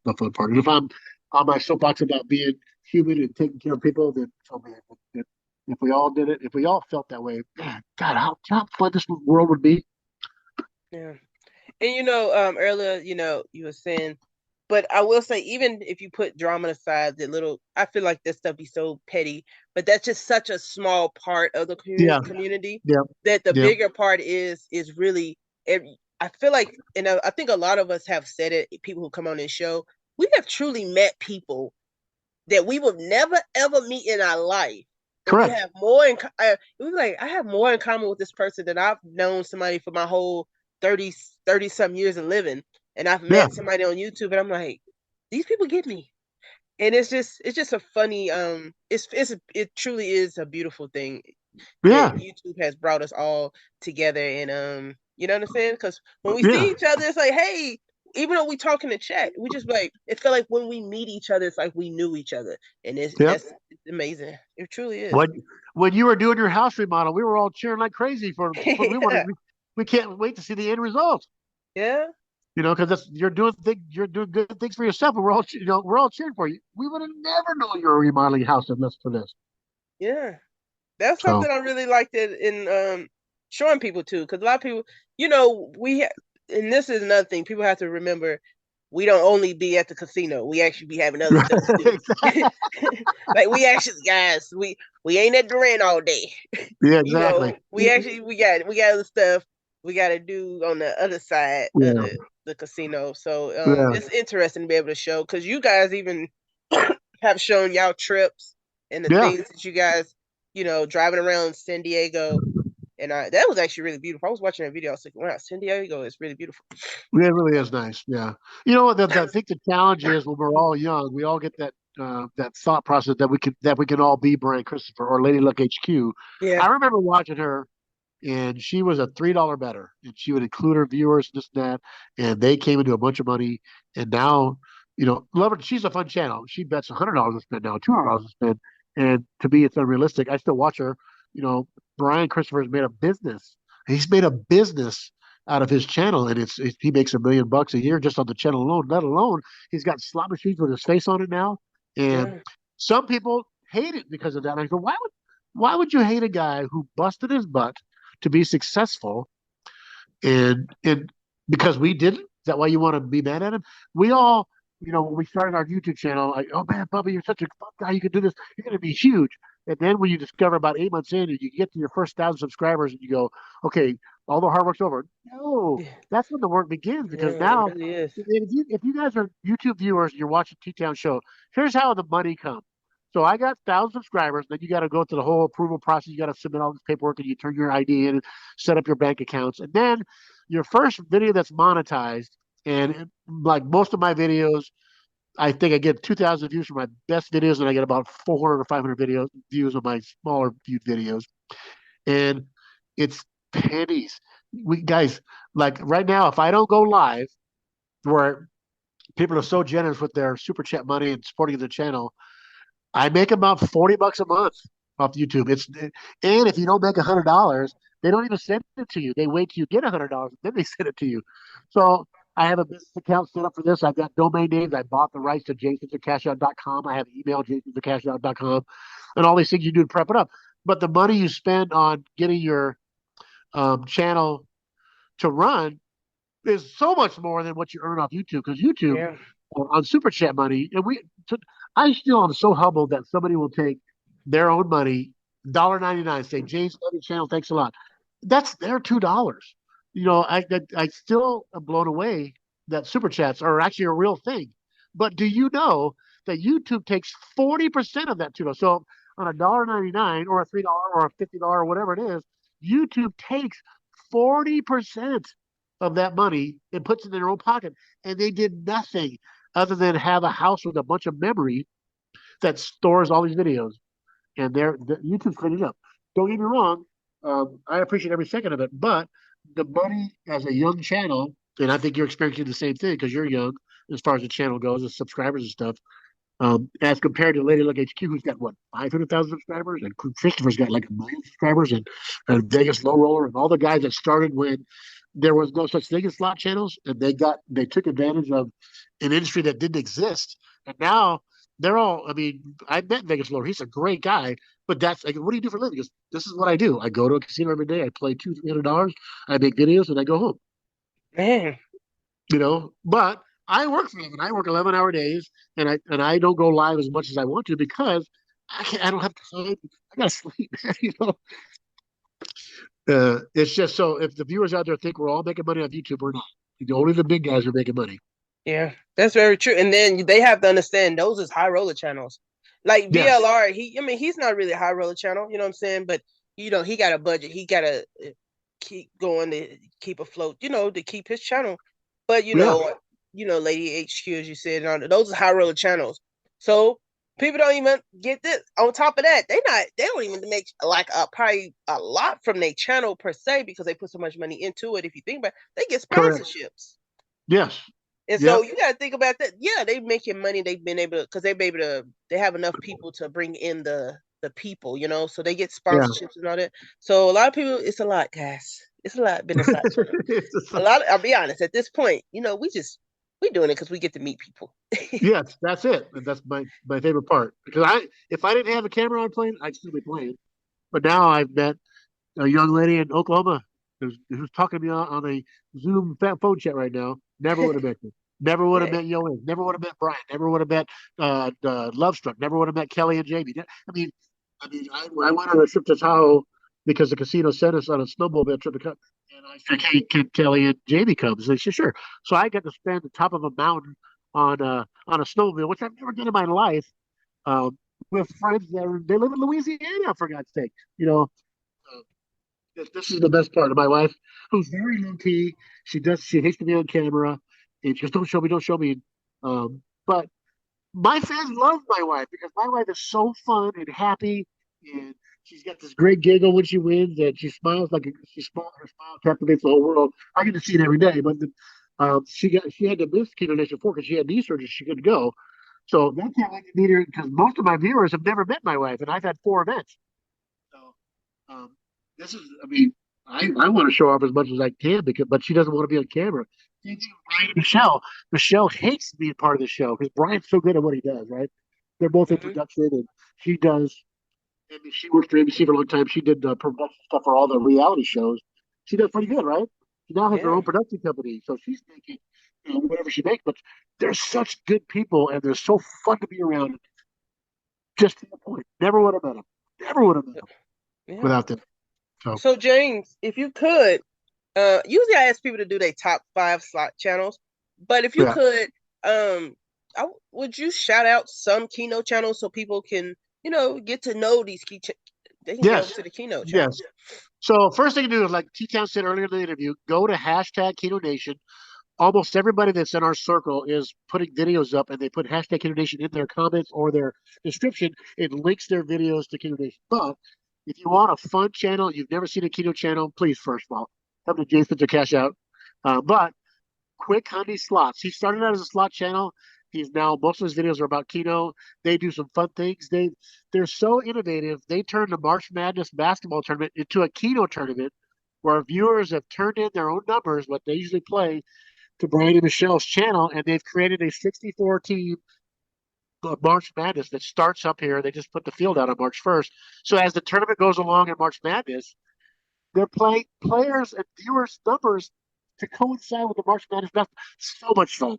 the fun part. And if I'm on my soapbox about being human and taking care of people, then so be it. If we all did it, if we all felt that way, man, God, how fun this world would be. Yeah. And earlier, you were saying, but I will say, even if you put drama aside, I feel like this stuff be so petty, but that's just such a small part of the Yeah, community yeah, that the yeah. bigger part is really, I feel like, and I think a lot of us have said it, people who come on this show, we have truly met people that we would never ever meet in our life. And we Correct. have more in it was like I have more in common with this person than I've known somebody for my whole 30 some years of living. And I've Yeah, met somebody on YouTube and I'm like, these people get me. And it's just a funny it truly is a beautiful thing that yeah, YouTube has brought us all together and you know what I'm saying? Because when we see yeah, each other, it's like, hey, even though we talk in the chat, we just like it felt like when we meet each other, it's like we knew each other, and yep. that's amazing. It truly is. When when you were doing your house remodel, we were all cheering like crazy for we can't wait to see the end result. Yeah, Because you're doing good things for yourself, and we're all cheering for you. We would have never known you were remodeling a house unless for this. yeah. That's So something I really liked in showing people too, because a lot of people, and this is another thing people have to remember. We don't only be at the casino. We actually be having other stuff to do. Like we actually, guys, we ain't at the rent all day. yeah, exactly. We actually we got other stuff we got to do on the other side of Yeah, the casino. So yeah, it's interesting to be able to show because you guys even have shown y'all trips and the yeah. things that you guys driving around San Diego. And that was actually really beautiful. I was watching that video. I was like, wow, San Diego is really beautiful. It really is nice. Yeah. I think the challenge is when we're all young, we all get that thought process that we can all be Brian Christopher or Lady Luck HQ. Yeah, I remember watching her, and she was a $3 better, and she would include her viewers, this and that, and they came into a bunch of money. And now, love her. She's a fun channel. She bets $100 to spend now, $200 to spend, and to me, it's unrealistic. I still watch her. You know, Brian Christopher has made a business. He's made a business out of his channel, and he makes $1 million a year just on the channel alone. Let alone he's got slot machines with his face on it now, and yeah, some people hate it because of that. And I go, why would you hate a guy who busted his butt to be successful and because we didn't? Is that why you want to be mad at him? We all, when we started our YouTube channel, like, oh man, Bubba, you're such a fun guy. You can do this. You're going to be huge. And then when you discover about 8 months in and you get to your first 1,000 subscribers and you go, okay, all the hard work's over. No, yeah, that's when the work begins because yeah. It now, really is. if you guys are YouTube viewers and you're watching T-Town Show, here's how the money comes. So I got 1,000 subscribers. Then you got to go through the whole approval process. You got to submit all this paperwork and you turn your ID in and set up your bank accounts. And then your first video that's monetized, and like most of my videos, I think I get 2,000 views for my best videos, and I get about 400 or 500 views on my smaller viewed videos, and it's pennies. We guys, like right now, if I don't go live, where people are so generous with their super chat money and supporting the channel, I make about $40 a month off YouTube. And if you don't make $100, they don't even send it to you. They wait till you get $100, then they send it to you. So I have a business account set up for this. I've got domain names. I bought the rights to jasonsacashout.com. I have email jasonsacashout.com, and all these things you do to prep it up. But the money you spend on getting your channel to run is so much more than what you earn off YouTube. Because YouTube Yeah. on super chat money, and I still am so humbled that somebody will take their own money, $1.99, say James, love your channel, thanks a lot. That's their $2. I still am blown away that super chats are actually a real thing. But do you know that YouTube takes 40% of that $2? So on $1.99 or a $3 or a $50 or whatever it is, YouTube takes 40% of that money and puts it in their own pocket. And they did nothing other than have a house with a bunch of memory that stores all these videos. And YouTube's cleaning up. Don't get me wrong, I appreciate every second of it, but the money as a young channel, and I think you're experiencing the same thing because you're young as far as the channel goes, the subscribers and stuff. As compared to Lady Luck HQ, who's got what 500,000 subscribers, and Christopher's got like 1 million subscribers, and Vegas Low Roller, and all the guys that started when there was no such thing as slot channels, and they took advantage of an industry that didn't exist, and now they're all. I mean, I met Vegas Lower. He's a great guy, but that's like, what do you do for a living? He goes, this is what I do. I go to a casino every day. I play $200-300. I make videos, and I go home. Man. But I work for them, and I work 11-hour days, and I don't go live as much as I want to because I don't have time. I gotta sleep. you know. It's just so if the viewers out there think we're all making money on YouTube, we're not. Only the big guys are making money. Yeah, that's very true. And then they have to understand those is high roller channels. Like Yes, VLR, I mean, he's not really a high roller channel, you know what I'm saying? But he got a budget. He gotta keep going to keep afloat, to keep his channel. But yeah, Lady HQ, as you said, those are high roller channels. So people don't even get this. On top of that, they don't even make like probably a lot from their channel per se because they put so much money into it. If you think about it, they get correct. sponsorships. Yes, And so yep, you got to think about that. Yeah, they making money. They've been able to because they've been able to. They have enough people to bring in the people, so they get yeah. sponsorships and all that. So a lot of people, it's a lot, guys. It's a lot. Been a side channel. It's just A lot. I'll be honest. At this point, we doing it because we get to meet people. yes, that's it. And that's my favorite part because if I didn't have a camera on playing, I'd still be playing. But now I've met a young lady in Oklahoma who's talking to me on a Zoom phone chat right now. Never would have met her. Never would have Yeah. met Yoann. Never would have met Brian. Never would have met Lovestruck. Never would have met Kelly and Jamie. I went on a trip to Tahoe because the casino sent us on a snowmobile trip to come. And I said, hey, can Kelly and Jamie come? And they said, sure. So I got to spend the top of a mountain on a snowmobile, which I've never done in my life, um, with friends they live in Louisiana, for God's sake. Uh, this is the best part of my wife, who's very low key. She hates to be on camera, and she goes, don't show me." But my fans love my wife because my wife is so fun and happy, and she's got this great giggle when she wins, and she smiles her smile captivates the whole world. I get to see it every day, but she had to miss Keno Nation 4 because she had knee surgery. She couldn't go, so that's how I can meet her because most of my viewers have never met my wife, and I've had 4 events. So um, this is, I mean, I want to show off as much as I can but she doesn't want to be on camera. Same thing with Brian and Michelle. Michelle hates being part of the show because Brian's so good at what he does, right? They're both in Mhm. production, and she does. I mean, she worked for ABC for a long time. She did production stuff for all the reality shows. She does pretty good, right? She now has her Yeah. own production company, so she's making whatever she makes. But they're such good people, and they're so fun to be around. Just to the point. Never would have met them. Never would have met them Yeah. without them. So So James, if you could, usually I ask people to do their top 5 slot channels, but if you yeah. could, would you shout out some keynote channels so people can, get to know these they can get over Yes. to the keynote channels. Yes. So first thing to do is like T-Town said earlier in the interview, go to hashtag Keno Nation. Almost everybody that's in our circle is putting videos up and they put hashtag Keno Nation in their comments or their description. It links their videos to Keno Nation. But if you want a fun channel, you've never seen a Keno channel, please first of all, come to Jason to cash out. But Quick Honey Slots. He started out as a slot channel. He's now most of his videos are about Keno. They do some fun things. They're so innovative. They turned the March Madness basketball tournament into a Keno tournament where viewers have turned in their own numbers, what they usually play, to Brian and Michelle's channel, and they've created a 64 team March Madness that starts up here. They just put the field out on March 1st. So as the tournament goes along in March Madness, they're playing players and viewers numbers to coincide with the March Madness basketball. So much fun.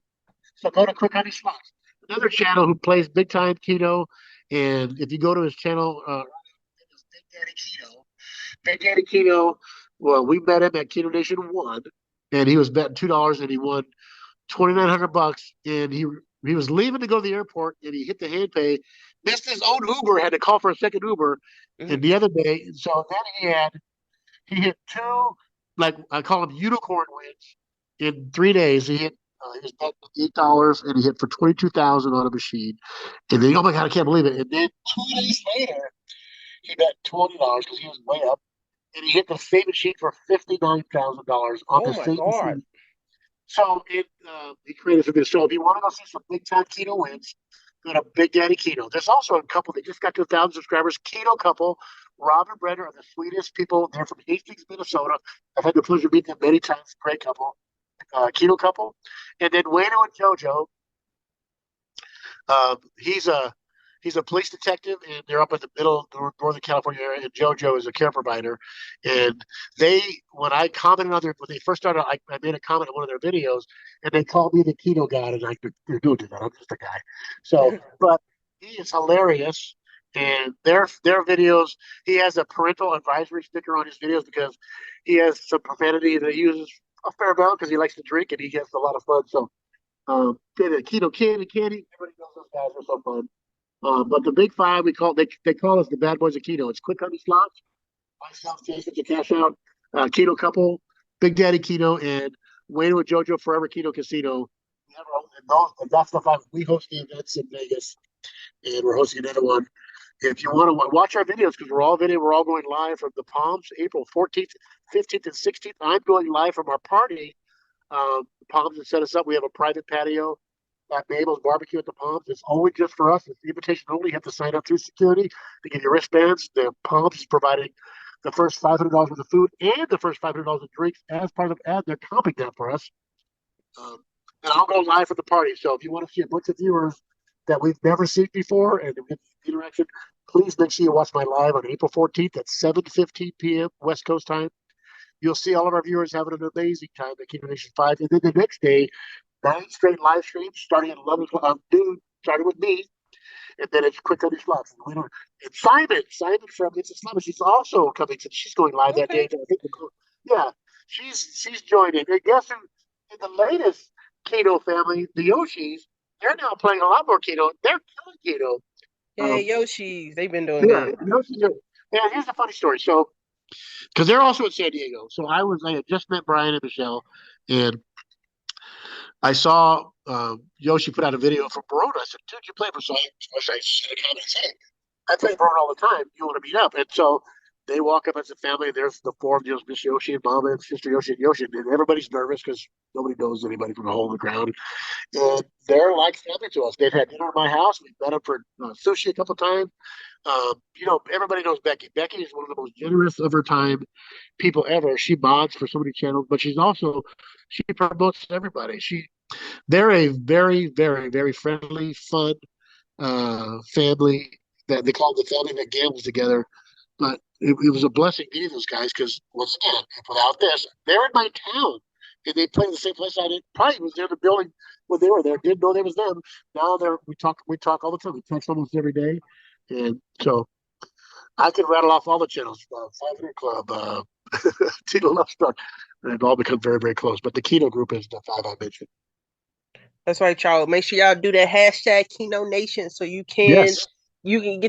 So go to Quick Honey Slots, another channel who plays big time keno. And if you go to his channel, Big Daddy Keno. Big Daddy Keno. Well, we met him at Keno Nation One, and he was betting $2, and he won 2,900 bucks. And he was leaving to go to the airport, and he hit the hand pay, missed his own Uber, had to call for a second Uber. Mhm. And the other day, so then he hit two, like I call them unicorn wins in 3 days. He was betting $8, and he hit for 22,000 on a machine. And then, oh my God, I can't believe it. And then 2 days later, he bet $20 because he was way up, and he hit the same machine for $59,000 on Oh the my same God. machine. So he created for this. So if you want to go see some big time Keno wins, go to Big Daddy Keno. There's also a couple. They just got to 1,000 subscribers. Keno couple, Rob and Brenda are the sweetest people. They're from Hastings, Minnesota. I've had the pleasure of meeting them many times. Great couple, Keno couple. And then Wayno and JoJo. He's a police detective, and they're up in the middle Northern California area. And JoJo is a care provider. And when I commented on when they first started, I made a comment on one of their videos, and they called me the keto god, and they're doing that. I'm just a guy. So, but he is hilarious. And their videos, he has a parental advisory sticker on his videos because he has some profanity that he uses a fair amount because he likes to drink and he has a lot of fun. So Keto Candy. Everybody knows those guys are so fun. But the big five, they call us the bad boys of keto. It's Quick Honey Slots, myself, Jason to Cash Out, Keto Couple, Big Daddy Keto, and Wayne with JoJo Forever Keto Casino. And that's the five. We host the events in Vegas, and we're hosting another one. If you want to watch our videos, because we're all going live from the Palms, April 14th, 15th, and 16th. I'm going live from our party. Palms has set us up. We have a private patio at Mabel's Barbecue at the Palms. It's only just for us. It's invitation only. You have to sign up through security to get your wristbands. The Palms is providing the first $500 worth of food and the first $500 of drinks as part of ad. They're comping that for us. Um, and I'll go live for the party. So if you want to see a bunch of viewers that we've never seen before and get interaction, please make sure you watch my live on April 14th at 7:15 p.m. West Coast time. You'll see all of our viewers having an amazing time at Kingdom Nation 5. And then the next day, 9 straight live streams starting at 11 o'clock noon, starting with me. And then it's Quick on these slots. And Simon from It's Islamic, she's also coming. She's going live that day. Okay. I think yeah, she's joining. And guess who? In the latest Keto family, the Yoshis, they're now playing a lot more Keto. They're killing Keto. Yay, Um, Yoshis. They've been doing yeah, good. Yoshis are. And here's a funny story. So, because they're also in San Diego, so I had just met Brian and Michelle, and I saw Yoshi put out a video from Verona. I said, "Dude, you play for?" So I said a comment saying, "I play Verona all the time. You want to meet up?" And so they walk up as a family. There's the four of them, Miss Yoshi and Mama and Sister Yoshi and Yoshi, and everybody's nervous because nobody knows anybody from the hole in the ground. And they're like family to us. They've had dinner at my house. We've met up for sushi a couple of times. Everybody knows Becky. Becky is one of the most generous of her time people ever. She mods for so many channels, but she promotes everybody. They're a very, very, very friendly, fun family that they call the family that gambles together. But it was a blessing meeting those guys because once again, without this, they're in my town and they play in the same place I did. Probably was there in the building when they were there. Didn't know they was them. Now we talk all the time. We text almost every day, and so I can rattle off all the channels. 500 Club, Tito Love Star. They've all become very, very close. But the Keto group is the five I mentioned. That's right, y'all. Make sure y'all do that hashtag Keno Nation so Yes. you can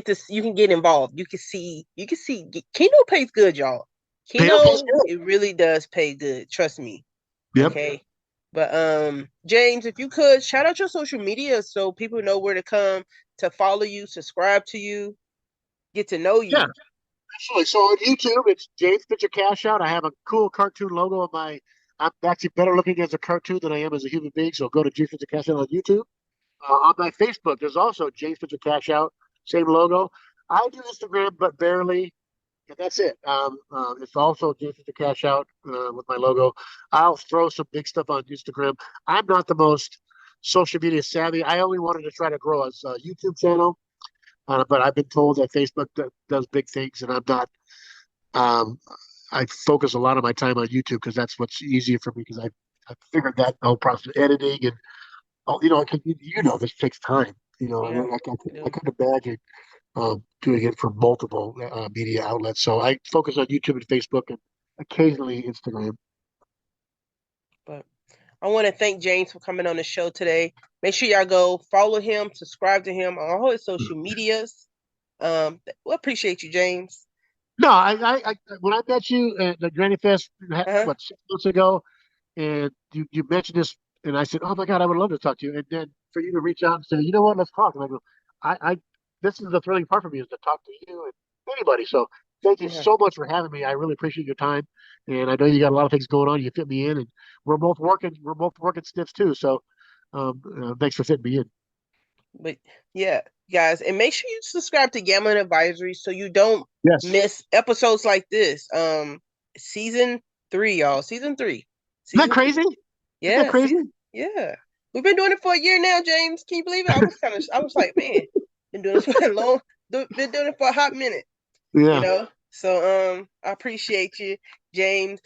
get involved. You can see Keno pays good, y'all. Pale pays Keno, good. it really does pay good. Trust me. Yep. Okay. But James, if you could shout out your social media so people know where to come to follow you, subscribe to you, get to know Yeah. you. Absolutely. So on YouTube, it's James Spitzer Cash Out. I have a cool cartoon logo on my. I'm actually better looking as a cartoon than I am as a human being. So go to James Spitzer Cash Out on YouTube. On my Facebook, there's also James Spitzer Cash Out, same logo. I do Instagram, but barely. And that's it. It's also James Spitzer Cash Out with my logo. I'll throw some big stuff on Instagram. I'm not the most social media savvy. I only wanted to try to grow a YouTube channel, but I've been told that Facebook does big things, and I'm not. Um, I focus a lot of my time on YouTube because that's what's easier for me because I figured that whole process of editing and this takes time. And Yeah, I I do. couldn't imagine doing it for multiple media outlets. So I focus on YouTube and Facebook and occasionally Instagram. But I want to thank James for coming on the show today. Make sure y'all go follow him, subscribe to him on all his social medias. We appreciate you, James. No, I when I met you at the Granny Fest, Uh-huh. what, 6 months ago, and you mentioned this, and I said, "Oh my God, I would love to talk to you." And then for you to reach out and say, "You know what, let's talk," and I go, I this is the thrilling part for me is to talk to you and anybody. So thank you Yeah. so much for having me. I really appreciate your time, and I know you got a lot of things going on. You fit me in, and we're both working stiffs too. So thanks for fitting me in. But yeah, guys, and make sure you subscribe to Gambling Advisory so you don't Yes, miss episodes like this. Season 3, y'all. Season 3. isn't that Season 3. crazy? Isn't that Yeah, crazy? yeah. We've been doing it for a year now, James. Can you believe it? I was like, man, been doing this for a been doing it for a hot minute, you Yeah. know? So I appreciate you, James.